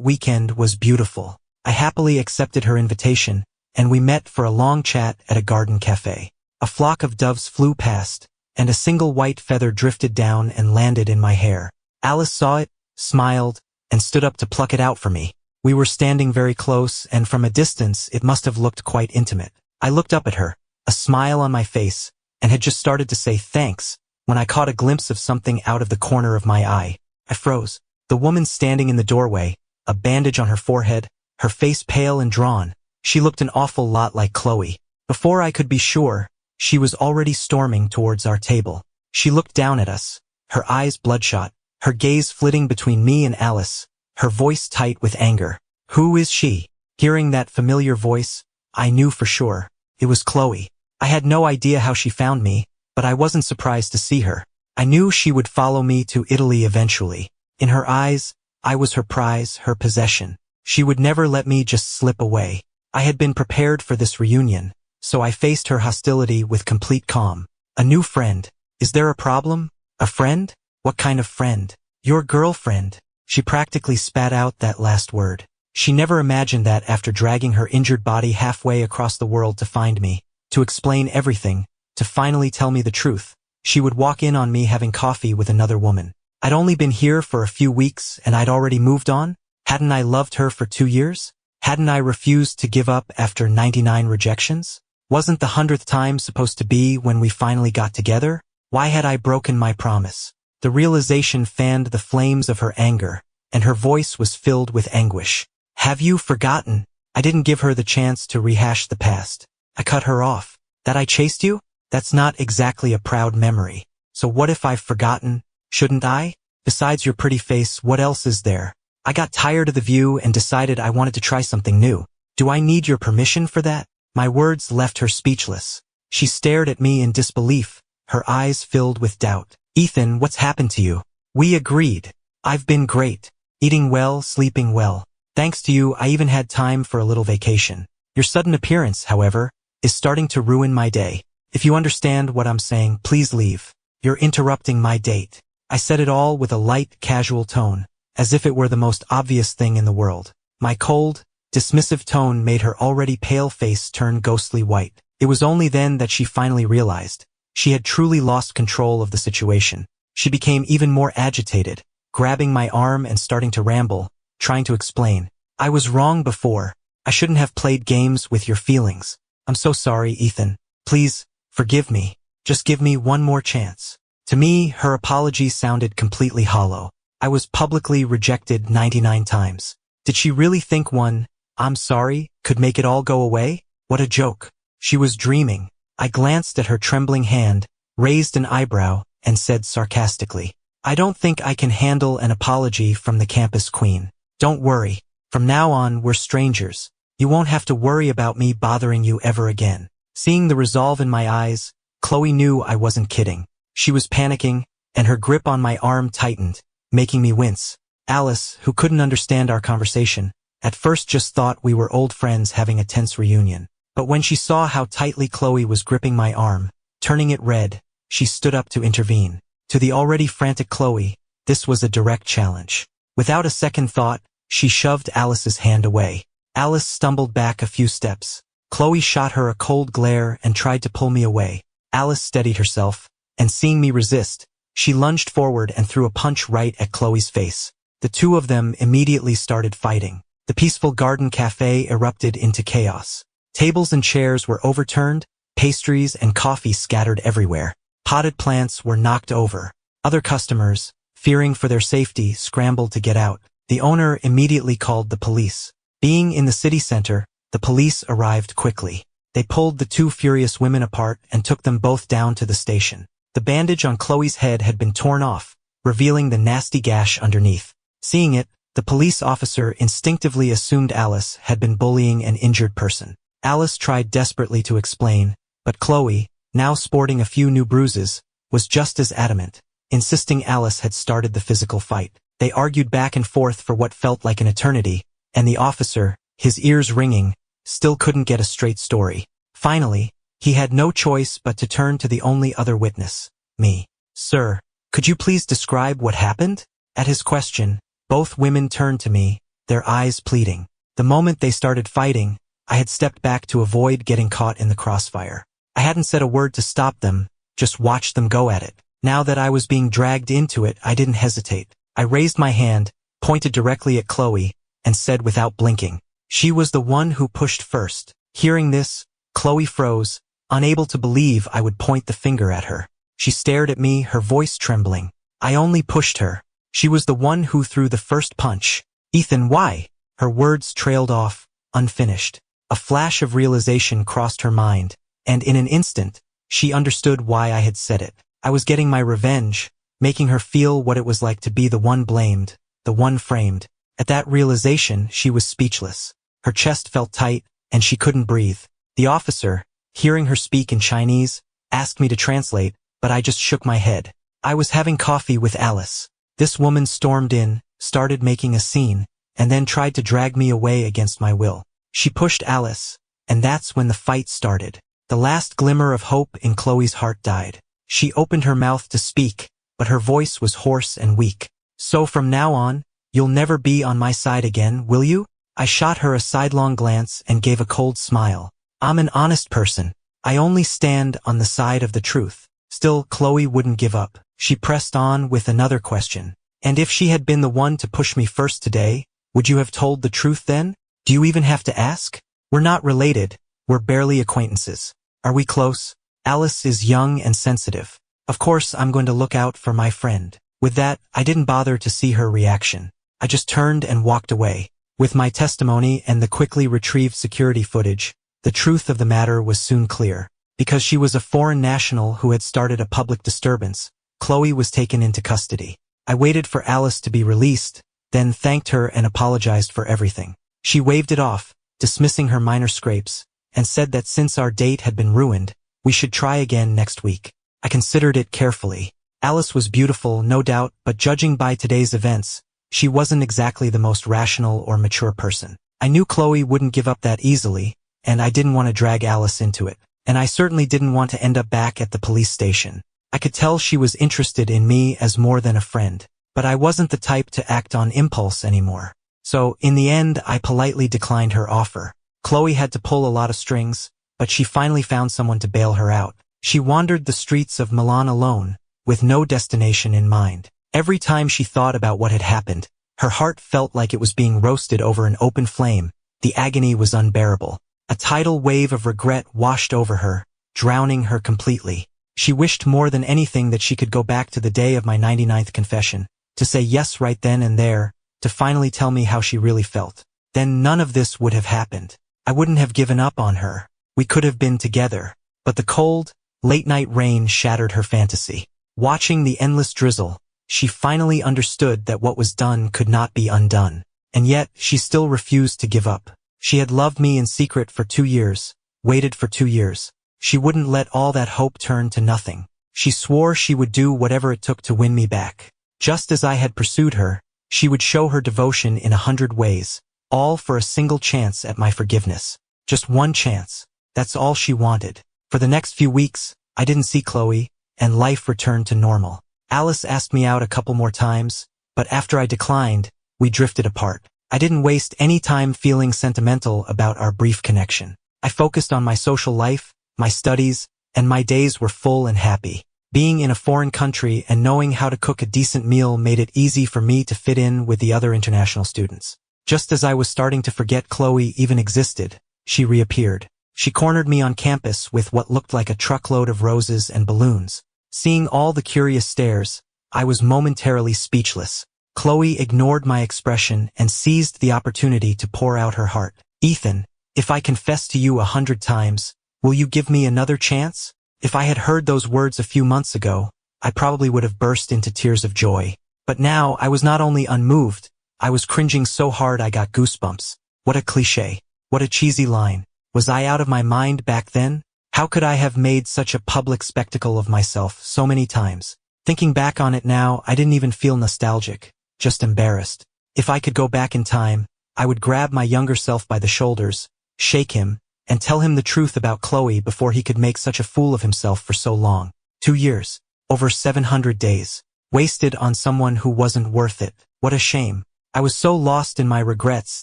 weekend was beautiful. I happily accepted her invitation, and we met for a long chat at a garden cafe. A flock of doves flew past, and a single white feather drifted down and landed in my hair. Alice saw it, smiled, and stood up to pluck it out for me. We were standing very close, and from a distance it must have looked quite intimate. I looked up at her, a smile on my face, and had just started to say thanks, when I caught a glimpse of something out of the corner of my eye. I froze. The woman standing in the doorway, a bandage on her forehead, her face pale and drawn. She looked an awful lot like Khloe. Before I could be sure, she was already storming towards our table. She looked down at us, her eyes bloodshot, her gaze flitting between me and Alice, her voice tight with anger. Who is she? Hearing that familiar voice, I knew for sure. It was Khloe. I had no idea how she found me, but I wasn't surprised to see her. I knew she would follow me to Italy eventually. In her eyes, I was her prize, her possession. She would never let me just slip away. I had been prepared for this reunion, so I faced her hostility with complete calm. A new friend. Is there a problem? A friend? What kind of friend? Your girlfriend. She practically spat out that last word. She never imagined that after dragging her injured body halfway across the world to find me, to explain everything, to finally tell me the truth, she would walk in on me having coffee with another woman. I'd only been here for a few weeks and I'd already moved on? Hadn't I loved her for 2 years? Hadn't I refused to give up after 99 rejections? Wasn't the 100th time supposed to be when we finally got together? Why had I broken my promise? The realization fanned the flames of her anger, and her voice was filled with anguish. Have you forgotten? I didn't give her the chance to rehash the past. I cut her off. That I chased you? That's not exactly a proud memory. So what if I've forgotten? Shouldn't I? Besides your pretty face, what else is there? I got tired of the view and decided I wanted to try something new. Do I need your permission for that? My words left her speechless. She stared at me in disbelief, her eyes filled with doubt. Ethan, what's happened to you? We agreed. I've been great. Eating well, sleeping well. Thanks to you, I even had time for a little vacation. Your sudden appearance, however, is starting to ruin my day. If you understand what I'm saying, please leave. You're interrupting my date. I said it all with a light, casual tone, as if it were the most obvious thing in the world. My cold, dismissive tone made her already pale face turn ghostly white. It was only then that she finally realized. She had truly lost control of the situation. She became even more agitated, grabbing my arm and starting to ramble, trying to explain. I was wrong before. I shouldn't have played games with your feelings. I'm so sorry, Ethan. Please, forgive me. Just give me one more chance. To me, her apology sounded completely hollow. I was publicly rejected 99 times. Did she really think one, I'm sorry, could make it all go away? What a joke. She was dreaming. I glanced at her trembling hand, raised an eyebrow, and said sarcastically, I don't think I can handle an apology from the campus queen. Don't worry. From now on, we're strangers. You won't have to worry about me bothering you ever again. Seeing the resolve in my eyes, Khloe knew I wasn't kidding. She was panicking, and her grip on my arm tightened, making me wince. Alice, who couldn't understand our conversation, at first just thought we were old friends having a tense reunion. But when she saw how tightly Khloe was gripping my arm, turning it red, she stood up to intervene. To the already frantic Khloe, this was a direct challenge. Without a second thought, she shoved Alice's hand away. Alice stumbled back a few steps. Khloe shot her a cold glare and tried to pull me away. Alice steadied herself, and seeing me resist, she lunged forward and threw a punch right at Khloe's face. The two of them immediately started fighting. The peaceful garden cafe erupted into chaos. Tables and chairs were overturned, pastries and coffee scattered everywhere. Potted plants were knocked over. Other customers, fearing for their safety, scrambled to get out. The owner immediately called the police. Being in the city center, the police arrived quickly. They pulled the two furious women apart and took them both down to the station. The bandage on Khloe's head had been torn off, revealing the nasty gash underneath. Seeing it, the police officer instinctively assumed Alice had been bullying an injured person. Alice tried desperately to explain, but Khloe, now sporting a few new bruises, was just as adamant, insisting Alice had started the physical fight. They argued back and forth for what felt like an eternity, and the officer, his ears ringing, still couldn't get a straight story. Finally, he had no choice but to turn to the only other witness, me. Sir, could you please describe what happened? At his question, both women turned to me, their eyes pleading. The moment they started fighting, I had stepped back to avoid getting caught in the crossfire. I hadn't said a word to stop them, just watched them go at it. Now that I was being dragged into it, I didn't hesitate. I raised my hand, pointed directly at Khloe, and said without blinking, "She was the one who pushed first." Hearing this, Khloe froze, unable to believe I would point the finger at her. She stared at me, her voice trembling. "I only pushed her. She was the one who threw the first punch." "Ethan, why?" Her words trailed off, unfinished. A flash of realization crossed her mind, and in an instant, she understood why I had said it. I was getting my revenge, making her feel what it was like to be the one blamed, the one framed. At that realization, she was speechless. Her chest felt tight, and she couldn't breathe. The officer, hearing her speak in Chinese, asked me to translate, but I just shook my head. I was having coffee with Alice. This woman stormed in, started making a scene, and then tried to drag me away against my will. She pushed Alice, and that's when the fight started. The last glimmer of hope in Khloe's heart died. She opened her mouth to speak, but her voice was hoarse and weak. "So from now on, you'll never be on my side again, will you?" I shot her a sidelong glance and gave a cold smile. "I'm an honest person. I only stand on the side of the truth." Still, Khloe wouldn't give up. She pressed on with another question. "And if she had been the one to push me first today, would you have told the truth then? Do you even have to ask? We're not related. We're barely acquaintances. Are we close?" Alice is young and sensitive. Of course, I'm going to look out for my friend. With that, I didn't bother to see her reaction. I just turned and walked away. With my testimony and the quickly retrieved security footage, the truth of the matter was soon clear. Because she was a foreign national who had started a public disturbance, Khloe was taken into custody. I waited for Alice to be released, then thanked her and apologized for everything. She waved it off, dismissing her minor scrapes, and said that since our date had been ruined, we should try again next week. I considered it carefully. Alice was beautiful, no doubt, but judging by today's events, she wasn't exactly the most rational or mature person. I knew Khloe wouldn't give up that easily, and I didn't want to drag Alice into it. And I certainly didn't want to end up back at the police station. I could tell she was interested in me as more than a friend, but I wasn't the type to act on impulse anymore. So, in the end, I politely declined her offer. Khloe had to pull a lot of strings, but she finally found someone to bail her out. She wandered the streets of Milan alone, with no destination in mind. Every time she thought about what had happened, her heart felt like it was being roasted over an open flame. The agony was unbearable. A tidal wave of regret washed over her, drowning her completely. She wished more than anything that she could go back to the day of my 99th confession, to say yes right then and there, to finally tell me how she really felt. Then none of this would have happened. I wouldn't have given up on her. We could have been together. But the cold, late-night rain shattered her fantasy. Watching the endless drizzle, she finally understood that what was done could not be undone. And yet, she still refused to give up. She had loved me in secret for 2 years, waited for 2 years. She wouldn't let all that hope turn to nothing. She swore she would do whatever it took to win me back. Just as I had pursued her, she would show her devotion in 100 ways, all for a single chance at my forgiveness. Just one chance. That's all she wanted. For the next few weeks, I didn't see Khloe, and life returned to normal. Alice asked me out a couple more times, but after I declined, we drifted apart. I didn't waste any time feeling sentimental about our brief connection. I focused on my social life, my studies, and my days were full and happy. Being in a foreign country and knowing how to cook a decent meal made it easy for me to fit in with the other international students. Just as I was starting to forget Khloe even existed, she reappeared. She cornered me on campus with what looked like a truckload of roses and balloons. Seeing all the curious stares, I was momentarily speechless. Khloe ignored my expression and seized the opportunity to pour out her heart. "Ethan, if I confess to you 100 times, will you give me another chance?" If I had heard those words a few months ago, I probably would have burst into tears of joy. But now I was not only unmoved, I was cringing so hard I got goosebumps. What a cliché. What a cheesy line. Was I out of my mind back then? How could I have made such a public spectacle of myself so many times? Thinking back on it now, I didn't even feel nostalgic, just embarrassed. If I could go back in time, I would grab my younger self by the shoulders, shake him, and tell him the truth about Khloe before he could make such a fool of himself for so long. 2 years. Over 700 days. Wasted on someone who wasn't worth it. What a shame. I was so lost in my regrets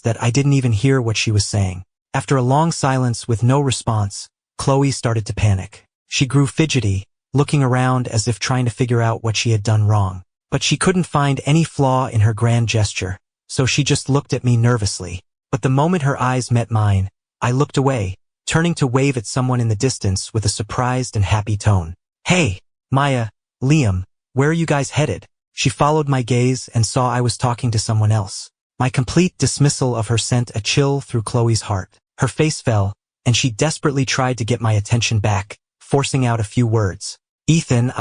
that I didn't even hear what she was saying. After a long silence with no response, Khloe started to panic. She grew fidgety, looking around as if trying to figure out what she had done wrong. But she couldn't find any flaw in her grand gesture, so she just looked at me nervously. But the moment her eyes met mine, I looked away, turning to wave at someone in the distance with a surprised and happy tone. "Hey, Maya, Liam, where are you guys headed?" She followed my gaze and saw I was talking to someone else. My complete dismissal of her sent a chill through Khloe's heart. Her face fell, and she desperately tried to get my attention back, forcing out a few words. "Ethan,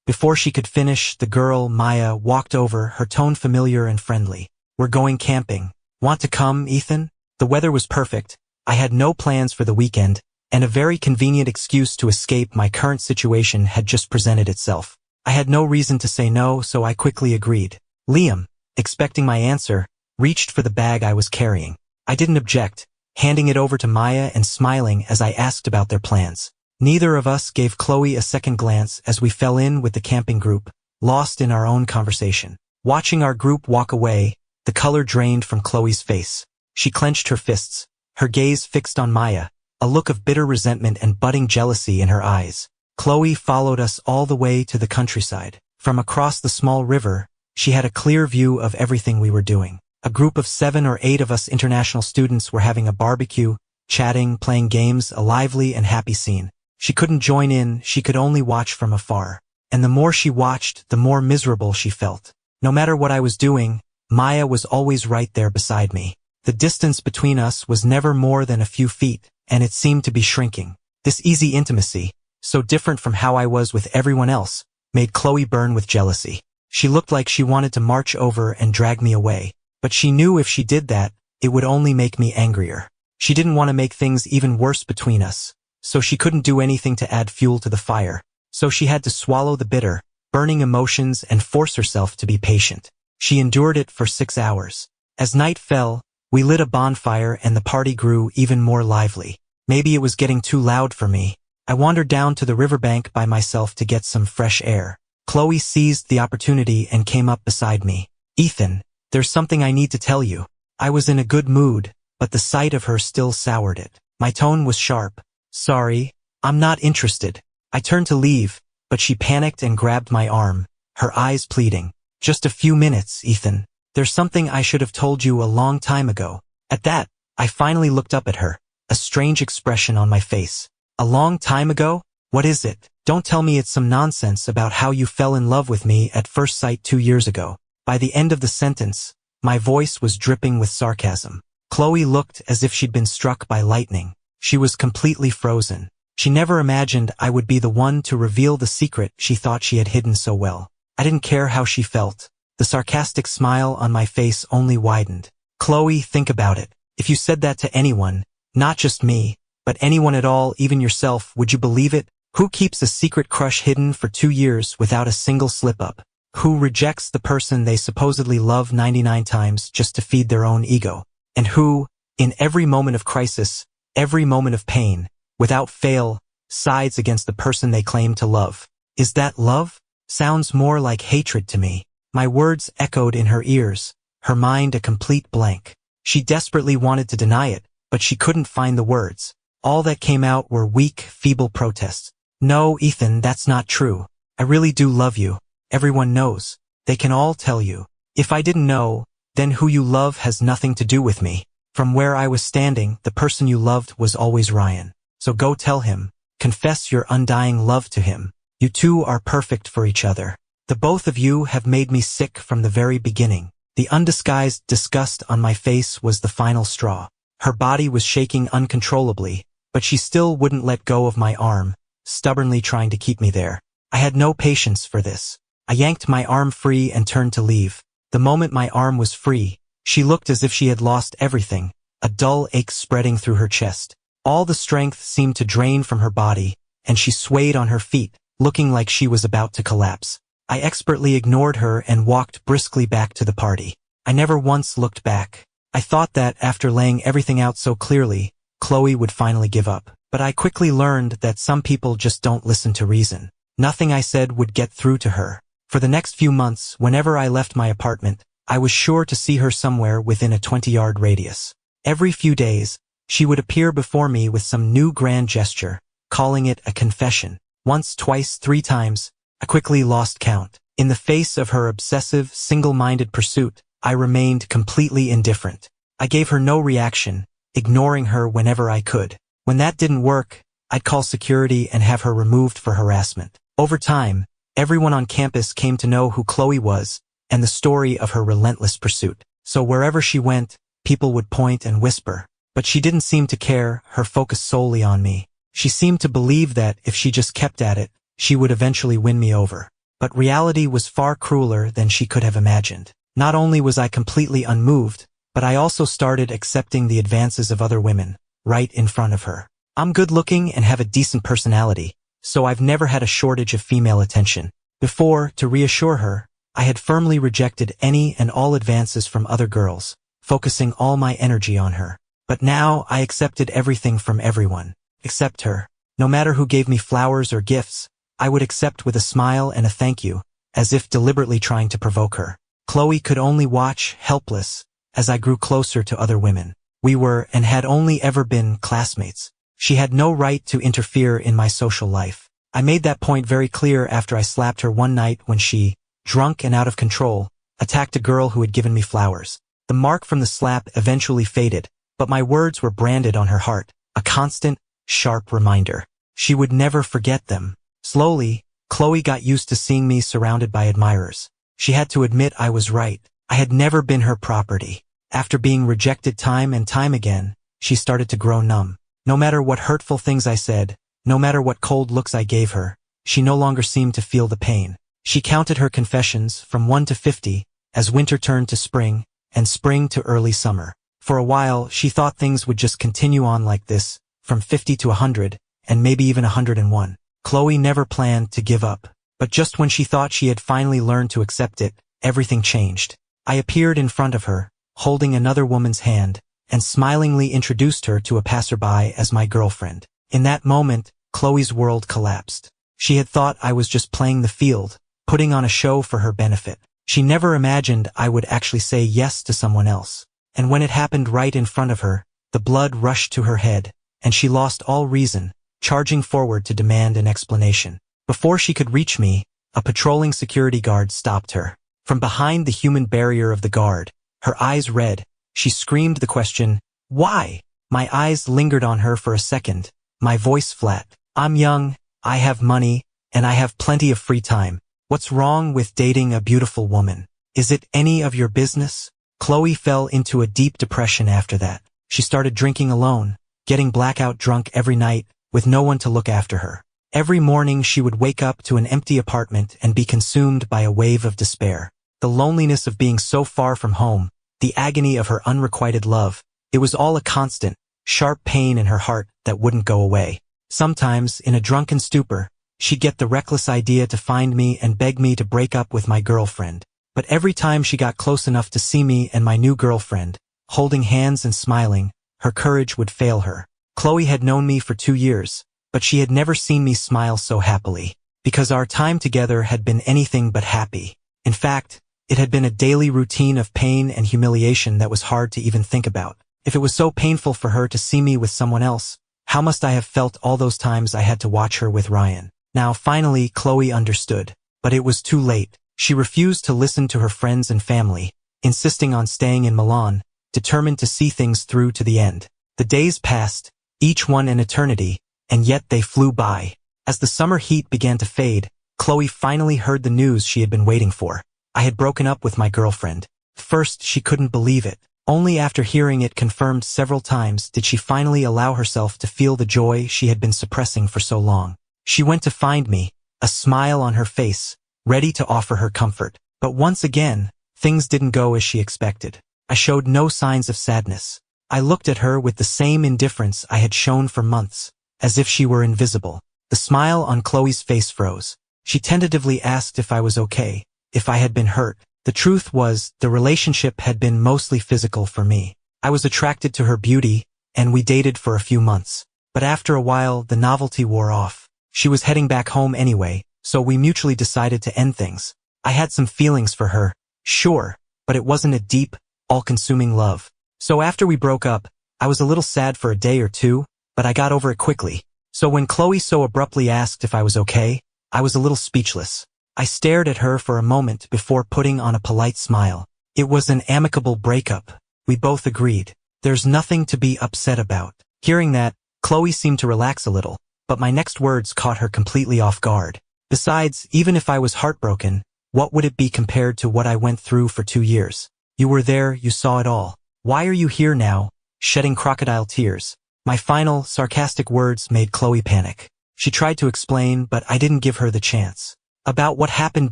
Before she could finish, the girl, Maya, walked over, her tone familiar and friendly. "We're going camping. Want to come, Ethan?" The weather was perfect. I had no plans for the weekend, and a very convenient excuse to escape my current situation had just presented itself. I had no reason to say no, so I quickly agreed. Liam, expecting my answer, reached for the bag I was carrying. I didn't object, handing it over to Maya and smiling as I asked about their plans. Neither of us gave Khloe a second glance as we fell in with the camping group, lost in our own conversation. Watching our group walk away, the color drained from Khloe's face. She clenched her fists, her gaze fixed on Maya, a look of bitter resentment and budding jealousy in her eyes. Khloe followed us all the way to the countryside. From across the small river, she had a clear view of everything we were doing. A group of 7 or 8 of us international students were having a barbecue, chatting, playing games, a lively and happy scene. She couldn't join in, she could only watch from afar. And the more she watched, the more miserable she felt. No matter what I was doing, Maya was always right there beside me. The distance between us was never more than a few feet, and it seemed to be shrinking. This easy intimacy, so different from how I was with everyone else, made Khloe burn with jealousy. She looked like she wanted to march over and drag me away, but she knew if she did that, it would only make me angrier. She didn't want to make things even worse between us, so she couldn't do anything to add fuel to the fire. So she had to swallow the bitter, burning emotions and force herself to be patient. She endured it for 6 hours. As night fell, we lit a bonfire and the party grew even more lively. Maybe it was getting too loud for me. I wandered down to the riverbank by myself to get some fresh air. Khloe seized the opportunity and came up beside me. "Ethan, there's something I need to tell you." I was in a good mood, but the sight of her still soured it. My tone was sharp. "Sorry, I'm not interested." I turned to leave, but she panicked and grabbed my arm, her eyes pleading. "Just a few minutes, Ethan. There's something I should have told you a long time ago." At that, I finally looked up at her, a strange expression on my face. "A long time ago? What is it? Don't tell me it's some nonsense about how you fell in love with me at first sight 2 years ago." By the end of the sentence, my voice was dripping with sarcasm. Khloe looked as if she'd been struck by lightning. She was completely frozen. She never imagined I would be the one to reveal the secret she thought she had hidden so well. I didn't care how she felt. The sarcastic smile on my face only widened. "Khloe, think about it. If you said that to anyone, not just me, but anyone at all, even yourself, would you believe it? Who keeps a secret crush hidden for 2 years without a single slip-up? Who rejects the person they supposedly love 99 times just to feed their own ego? And who, in every moment of crisis, every moment of pain, without fail, sides against the person they claim to love? Is that love? Sounds more like hatred to me." My words echoed in her ears, her mind a complete blank. She desperately wanted to deny it, but she couldn't find the words. All that came out were weak, feeble protests. "No, Ethan, that's not true. I really do love you. Everyone knows. They can all tell you. If I didn't know, then who you love has nothing to do with me. From where I was standing, the person you loved was always Ryan. So go tell him. Confess your undying love to him. You two are perfect for each other. The both of you have made me sick from the very beginning." The undisguised disgust on my face was the final straw. Her body was shaking uncontrollably, but she still wouldn't let go of my arm, stubbornly trying to keep me there. I had no patience for this. I yanked my arm free and turned to leave. The moment my arm was free, she looked as if she had lost everything, a dull ache spreading through her chest. All the strength seemed to drain from her body, and she swayed on her feet, looking like she was about to collapse. I expertly ignored her and walked briskly back to the party. I never once looked back. I thought that, after laying everything out so clearly, Khloe would finally give up. But I quickly learned that some people just don't listen to reason. Nothing I said would get through to her. For the next few months, whenever I left my apartment, I was sure to see her somewhere within a 20-yard radius. Every few days, she would appear before me with some new grand gesture, calling it a confession. Once, twice, 3 times, I quickly lost count. In the face of her obsessive, single-minded pursuit, I remained completely indifferent. I gave her no reaction, ignoring her whenever I could. When that didn't work, I'd call security and have her removed for harassment. Over time, everyone on campus came to know who Khloe was and the story of her relentless pursuit. So wherever she went, people would point and whisper. But she didn't seem to care, her focus solely on me. She seemed to believe that if she just kept at it, she would eventually win me over. But reality was far crueler than she could have imagined. Not only was I completely unmoved, but I also started accepting the advances of other women, right in front of her. I'm good-looking and have a decent personality, so I've never had a shortage of female attention. Before, to reassure her, I had firmly rejected any and all advances from other girls, focusing all my energy on her. But now I accepted everything from everyone, except her. No matter who gave me flowers or gifts, I would accept with a smile and a thank you, as if deliberately trying to provoke her. Khloe could only watch, helpless, as I grew closer to other women. We were and had only ever been classmates. She had no right to interfere in my social life. I made that point very clear after I slapped her one night when she, drunk and out of control, attacked a girl who had given me flowers. The mark from the slap eventually faded, but my words were branded on her heart, a constant, sharp reminder. She would never forget them. Slowly, Khloe got used to seeing me surrounded by admirers. She had to admit I was right. I had never been her property. After being rejected time and time again, she started to grow numb. No matter what hurtful things I said, no matter what cold looks I gave her, she no longer seemed to feel the pain. She counted her confessions from 1 to 50, as winter turned to spring, and spring to early summer. For a while, she thought things would just continue on like this, from 50 to 100, and maybe even 101. Khloe never planned to give up. But just when she thought she had finally learned to accept it, everything changed. I appeared in front of her, holding another woman's hand, and smilingly introduced her to a passerby as my girlfriend. In that moment, Khloe's world collapsed. She had thought I was just playing the field, putting on a show for her benefit. She never imagined I would actually say yes to someone else. And when it happened right in front of her, the blood rushed to her head, and she lost all reason, charging forward to demand an explanation. Before she could reach me, a patrolling security guard stopped her. From behind the human barrier of the guard, her eyes red, she screamed the question, "Why?" My eyes lingered on her for a second, my voice flat. "I'm young, I have money, and I have plenty of free time. What's wrong with dating a beautiful woman? Is it any of your business?" Khloe fell into a deep depression after that. She started drinking alone, getting blackout drunk every night, with no one to look after her. Every morning she would wake up to an empty apartment and be consumed by a wave of despair. The loneliness of being so far from home, the agony of her unrequited love, it was all a constant, sharp pain in her heart that wouldn't go away. Sometimes, in a drunken stupor, she'd get the reckless idea to find me and beg me to break up with my girlfriend. But every time she got close enough to see me and my new girlfriend, holding hands and smiling, her courage would fail her. Khloe had known me for 2 years, but she had never seen me smile so happily, because our time together had been anything but happy. In fact, it had been a daily routine of pain and humiliation that was hard to even think about. If it was so painful for her to see me with someone else, how must I have felt all those times I had to watch her with Ryan? Now, finally, Khloe understood, but it was too late. She refused to listen to her friends and family, insisting on staying in Milan, determined to see things through to the end. The days passed, each one an eternity, and yet they flew by. As the summer heat began to fade, Khloe finally heard the news she had been waiting for. I had broken up with my girlfriend. First, she couldn't believe it. Only after hearing it confirmed several times did she finally allow herself to feel the joy she had been suppressing for so long. She went to find me, a smile on her face, ready to offer her comfort. But once again, things didn't go as she expected. I showed no signs of sadness. I looked at her with the same indifference I had shown for months, as if she were invisible. The smile on Khloe's face froze. She tentatively asked if I was okay, if I had been hurt. The truth was, the relationship had been mostly physical for me. I was attracted to her beauty, and we dated for a few months. But after a while, the novelty wore off. She was heading back home anyway, so we mutually decided to end things. I had some feelings for her, sure, but it wasn't a deep, all-consuming love. So after we broke up, I was a little sad for a day or two, but I got over it quickly. So when Khloe so abruptly asked if I was okay, I was a little speechless. I stared at her for a moment before putting on a polite smile. It was an amicable breakup. We both agreed. There's nothing to be upset about. Hearing that, Khloe seemed to relax a little, but my next words caught her completely off guard. Besides, even if I was heartbroken, what would it be compared to what I went through for 2 years? You were there, you saw it all. Why are you here now, shedding crocodile tears? My final, sarcastic words made Khloe panic. She tried to explain, but I didn't give her the chance. About what happened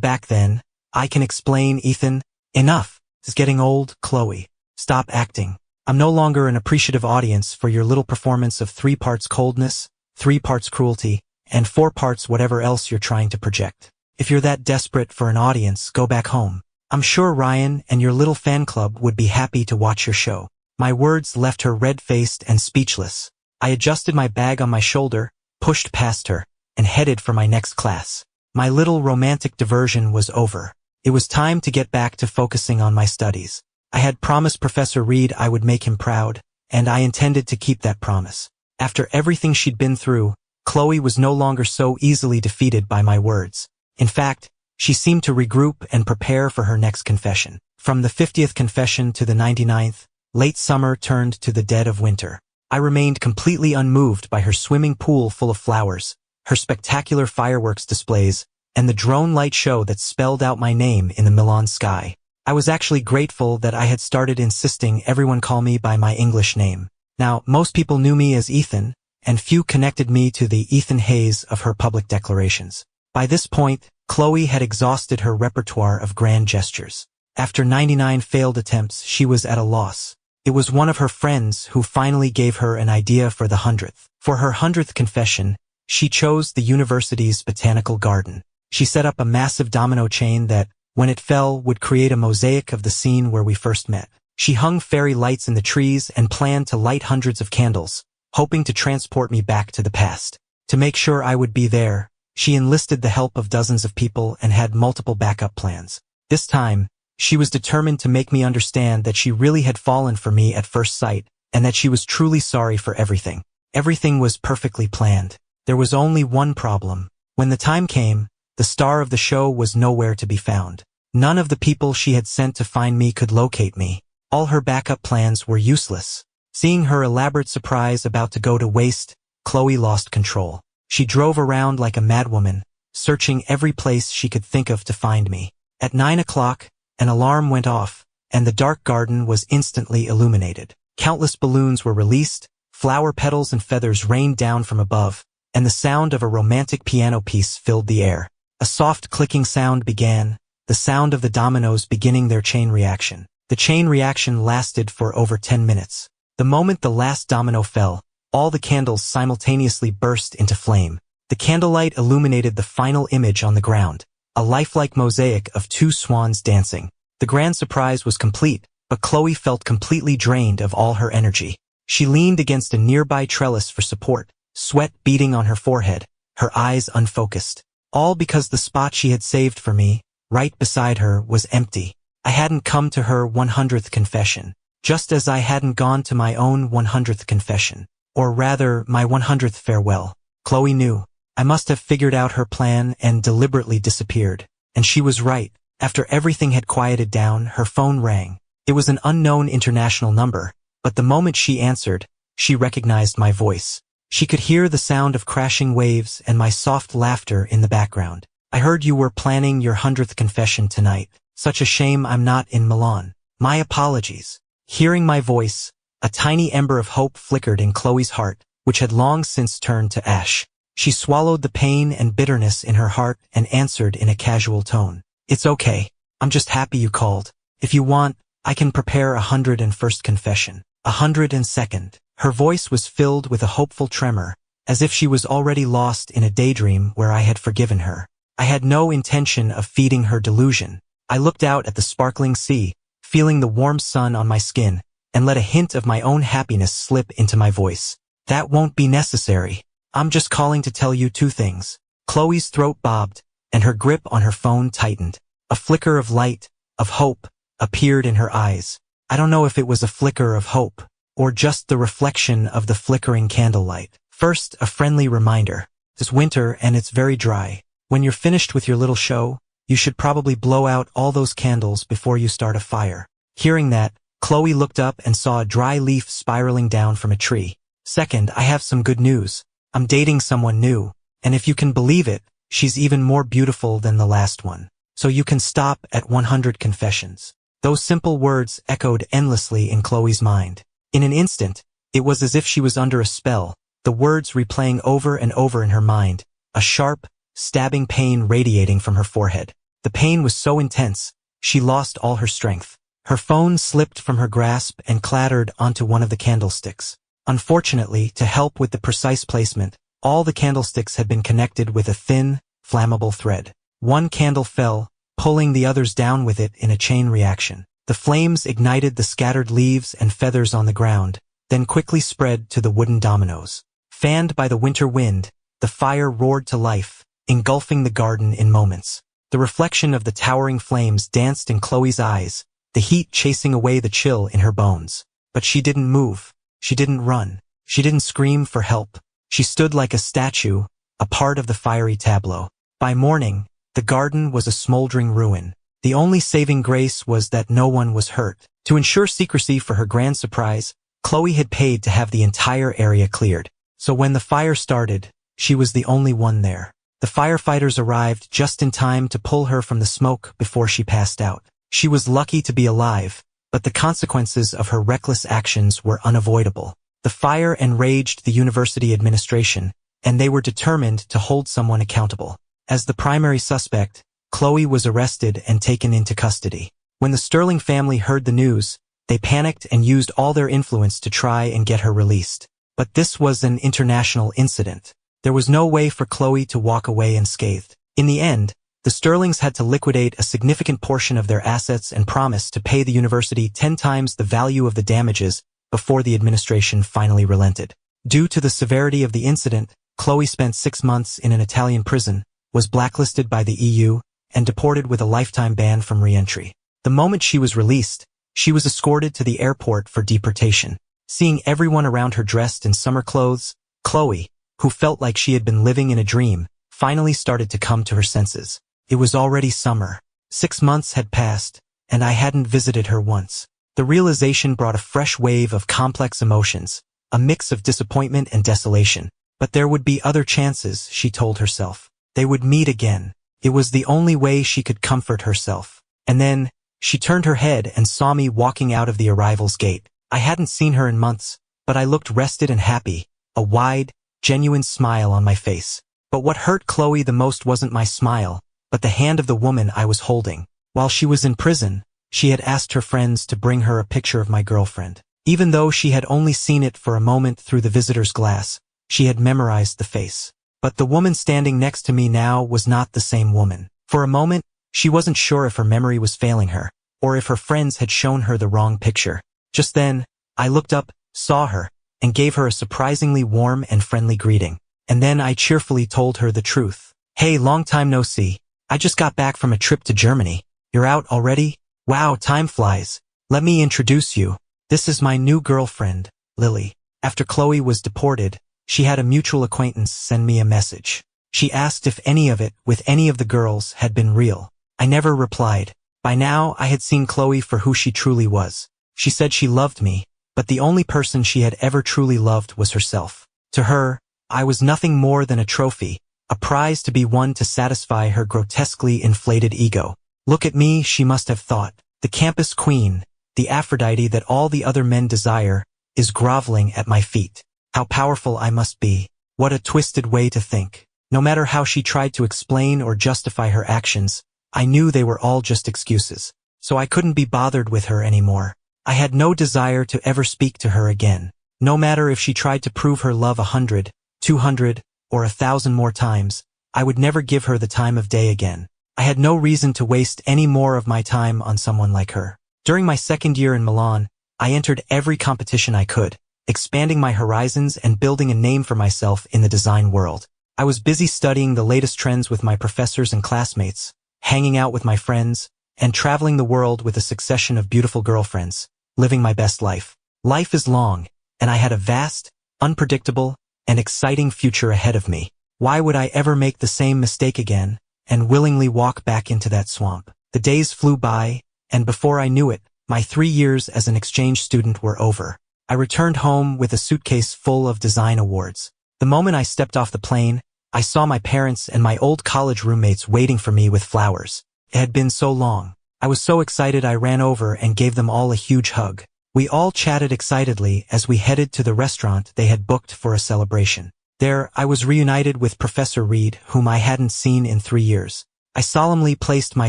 back then, I can explain, Ethan. Enough. It's getting old, Khloe. Stop acting. I'm no longer an appreciative audience for your little performance of 3 parts coldness, 3 parts cruelty, and 4 parts whatever else you're trying to project. If you're that desperate for an audience, go back home. I'm sure Ryan and your little fan club would be happy to watch your show. My words left her red-faced and speechless. I adjusted my bag on my shoulder, pushed past her, and headed for my next class. My little romantic diversion was over. It was time to get back to focusing on my studies. I had promised Professor Reed I would make him proud, and I intended to keep that promise. After everything she'd been through, Khloe was no longer so easily defeated by my words. In fact, she seemed to regroup and prepare for her next confession. From the 50th confession to the 99th, late summer turned to the dead of winter. I remained completely unmoved by her swimming pool full of flowers, her spectacular fireworks displays, and the drone light show that spelled out my name in the Milan sky. I was actually grateful that I had started insisting everyone call me by my English name. Now, most people knew me as Ethan, and few connected me to the Ethan Hayes of her public declarations. By this point, Khloe had exhausted her repertoire of grand gestures. After 99 failed attempts, she was at a loss. It was one of her friends who finally gave her an idea for the 100th. For her 100th confession, she chose the university's botanical garden. She set up a massive domino chain that, when it fell, would create a mosaic of the scene where we first met. She hung fairy lights in the trees and planned to light hundreds of candles, hoping to transport me back to the past. To make sure I would be there, she enlisted the help of dozens of people and had multiple backup plans. This time, she was determined to make me understand that she really had fallen for me at first sight, and that she was truly sorry for everything. Everything was perfectly planned. There was only one problem. When the time came, the star of the show was nowhere to be found. None of the people she had sent to find me could locate me. All her backup plans were useless. Seeing her elaborate surprise about to go to waste, Khloe lost control. She drove around like a madwoman, searching every place she could think of to find me. At 9 o'clock, an alarm went off, and the dark garden was instantly illuminated. Countless balloons were released, flower petals and feathers rained down from above, and the sound of a romantic piano piece filled the air. A soft clicking sound began, the sound of the dominoes beginning their chain reaction. The chain reaction lasted for over 10 minutes. The moment the last domino fell, all the candles simultaneously burst into flame. The candlelight illuminated the final image on the ground, a lifelike mosaic of 2 swans dancing. The grand surprise was complete, but Khloe felt completely drained of all her energy. She leaned against a nearby trellis for support, sweat beading on her forehead, her eyes unfocused. All because the spot she had saved for me, right beside her, was empty. I hadn't come to her 100th confession, just as I hadn't gone to my own 100th confession, or rather, my 100th farewell. Khloe knew. I must have figured out her plan and deliberately disappeared. And she was right. After everything had quieted down, her phone rang. It was an unknown international number, but the moment she answered, she recognized my voice. She could hear the sound of crashing waves and my soft laughter in the background. I heard you were planning your 100th confession tonight. Such a shame I'm not in Milan. My apologies. Hearing my voice, a tiny ember of hope flickered in Khloe's heart, which had long since turned to ash. She swallowed the pain and bitterness in her heart and answered in a casual tone. It's okay. I'm just happy you called. If you want, I can prepare a 101st confession. 102nd. Her voice was filled with a hopeful tremor, as if she was already lost in a daydream where I had forgiven her. I had no intention of feeding her delusion. I looked out at the sparkling sea, feeling the warm sun on my skin, and let a hint of my own happiness slip into my voice. That won't be necessary. I'm just calling to tell you two things. Khloe's throat bobbed, and her grip on her phone tightened. A flicker of light, of hope, appeared in her eyes. I don't know if it was a flicker of hope, or just the reflection of the flickering candlelight. First, a friendly reminder. It's winter and it's very dry. When you're finished with your little show, you should probably blow out all those candles before you start a fire. Hearing that, Khloe looked up and saw a dry leaf spiraling down from a tree. Second, I have some good news. I'm dating someone new, and if you can believe it, she's even more beautiful than the last one. So you can stop at 100 confessions. Those simple words echoed endlessly in Khloe's mind. In an instant, it was as if she was under a spell, the words replaying over and over in her mind, a sharp, stabbing pain radiating from her forehead. The pain was so intense, she lost all her strength. Her phone slipped from her grasp and clattered onto one of the candlesticks. Unfortunately, to help with the precise placement, all the candlesticks had been connected with a thin, flammable thread. One candle fell, pulling the others down with it in a chain reaction. The flames ignited the scattered leaves and feathers on the ground, then quickly spread to the wooden dominoes. Fanned by the winter wind, the fire roared to life, engulfing the garden in moments. The reflection of the towering flames danced in Khloe's eyes, the heat chasing away the chill in her bones. But she didn't move. She didn't run. She didn't scream for help. She stood like a statue, a part of the fiery tableau. By morning, the garden was a smoldering ruin. The only saving grace was that no one was hurt. To ensure secrecy for her grand surprise, Khloe had paid to have the entire area cleared. So when the fire started, she was the only one there. The firefighters arrived just in time to pull her from the smoke before she passed out. She was lucky to be alive, but the consequences of her reckless actions were unavoidable. The fire enraged the university administration, and they were determined to hold someone accountable. As the primary suspect, Khloe was arrested and taken into custody. When the Sterling family heard the news, they panicked and used all their influence to try and get her released. But this was an international incident. There was no way for Khloe to walk away unscathed. In the end, the Sterlings had to liquidate a significant portion of their assets and promise to pay the university 10 times the value of the damages before the administration finally relented. Due to the severity of the incident, Khloe spent 6 months in an Italian prison, was blacklisted by the EU, and deported with a lifetime ban from re-entry. The moment she was released, she was escorted to the airport for deportation. Seeing everyone around her dressed in summer clothes, Khloe, who felt like she had been living in a dream, finally started to come to her senses. It was already summer. 6 months had passed, and I hadn't visited her once. The realization brought a fresh wave of complex emotions, a mix of disappointment and desolation. But there would be other chances, she told herself. They would meet again. It was the only way she could comfort herself. And then, she turned her head and saw me walking out of the arrivals gate. I hadn't seen her in months, but I looked rested and happy, a wide, genuine smile on my face. But what hurt Khloe the most wasn't my smile, but the hand of the woman I was holding. While she was in prison, she had asked her friends to bring her a picture of my girlfriend. Even though she had only seen it for a moment through the visitor's glass, she had memorized the face. But the woman standing next to me now was not the same woman. For a moment, she wasn't sure if her memory was failing her, or if her friends had shown her the wrong picture. Just then, I looked up, saw her, and gave her a surprisingly warm and friendly greeting. And then I cheerfully told her the truth. Hey, long time no see. I just got back from a trip to Germany. You're out already? Wow, time flies. Let me introduce you. This is my new girlfriend, Lily. After Khloe was deported, she had a mutual acquaintance send me a message. She asked if any of it with any of the girls had been real. I never replied. By now, I had seen Khloe for who she truly was. She said she loved me, but the only person she had ever truly loved was herself. To her, I was nothing more than a trophy, a prize to be won to satisfy her grotesquely inflated ego. Look at me, she must have thought. The campus queen, the Aphrodite that all the other men desire, is groveling at my feet. How powerful I must be. What a twisted way to think. No matter how she tried to explain or justify her actions, I knew they were all just excuses. So I couldn't be bothered with her anymore. I had no desire to ever speak to her again. No matter if she tried to prove her love 100, 200, or 1,000 more times, I would never give her the time of day again. I had no reason to waste any more of my time on someone like her. During my second year in Milan, I entered every competition I could, expanding my horizons and building a name for myself in the design world. I was busy studying the latest trends with my professors and classmates, hanging out with my friends, and traveling the world with a succession of beautiful girlfriends, living my best life. Life is long, and I had a vast, unpredictable, and exciting future ahead of me. Why would I ever make the same mistake again and willingly walk back into that swamp? The days flew by, and before I knew it, my 3 years as an exchange student were over. I returned home with a suitcase full of design awards. The moment I stepped off the plane, I saw my parents and my old college roommates waiting for me with flowers. It had been so long. I was so excited I ran over and gave them all a huge hug. We all chatted excitedly as we headed to the restaurant they had booked for a celebration. There, I was reunited with Professor Reed, whom I hadn't seen in 3 years. I solemnly placed my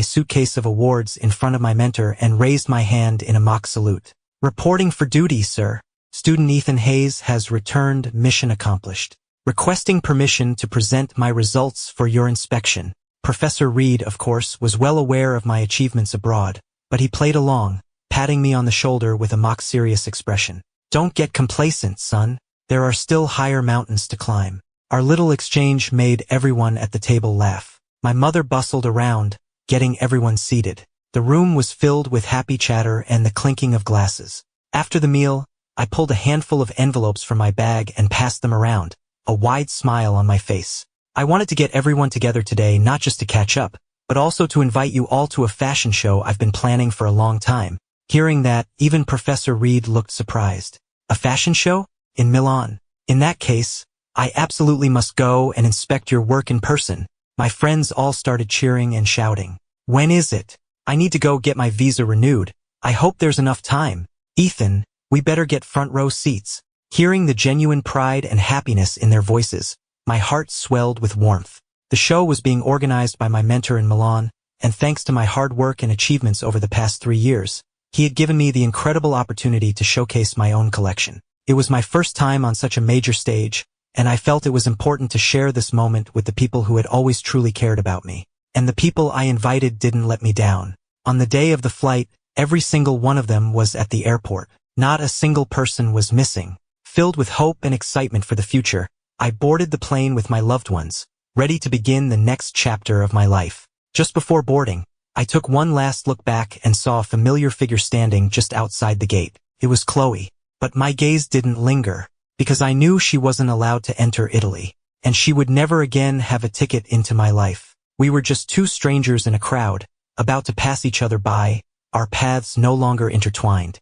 suitcase of awards in front of my mentor and raised my hand in a mock salute. "Reporting for duty, sir. Student Ethan Hayes has returned, mission accomplished. Requesting permission to present my results for your inspection." Professor Reed, of course, was well aware of my achievements abroad, but he played along, patting me on the shoulder with a mock-serious expression. "Don't get complacent, son. There are still higher mountains to climb." Our little exchange made everyone at the table laugh. My mother bustled around, getting everyone seated. The room was filled with happy chatter and the clinking of glasses. After the meal, I pulled a handful of envelopes from my bag and passed them around, a wide smile on my face. I wanted to get everyone together today not just to catch up, but also to invite you all to a fashion show I've been planning for a long time. Hearing that, even Professor Reed looked surprised. "A fashion show? In Milan? In that case, I absolutely must go and inspect your work in person." My friends all started cheering and shouting. "When is it? I need to go get my visa renewed. I hope there's enough time. Ethan, we better get front row seats." Hearing the genuine pride and happiness in their voices, my heart swelled with warmth. The show was being organized by my mentor in Milan, and thanks to my hard work and achievements over the past 3 years, he had given me the incredible opportunity to showcase my own collection. It was my first time on such a major stage, and I felt it was important to share this moment with the people who had always truly cared about me. And the people I invited didn't let me down. On the day of the flight, every single one of them was at the airport. Not a single person was missing. Filled with hope and excitement for the future, I boarded the plane with my loved ones, ready to begin the next chapter of my life. Just before boarding, I took one last look back and saw a familiar figure standing just outside the gate. It was Khloe, but my gaze didn't linger, because I knew she wasn't allowed to enter Italy, and she would never again have a ticket into my life. We were just two strangers in a crowd, about to pass each other by, our paths no longer intertwined.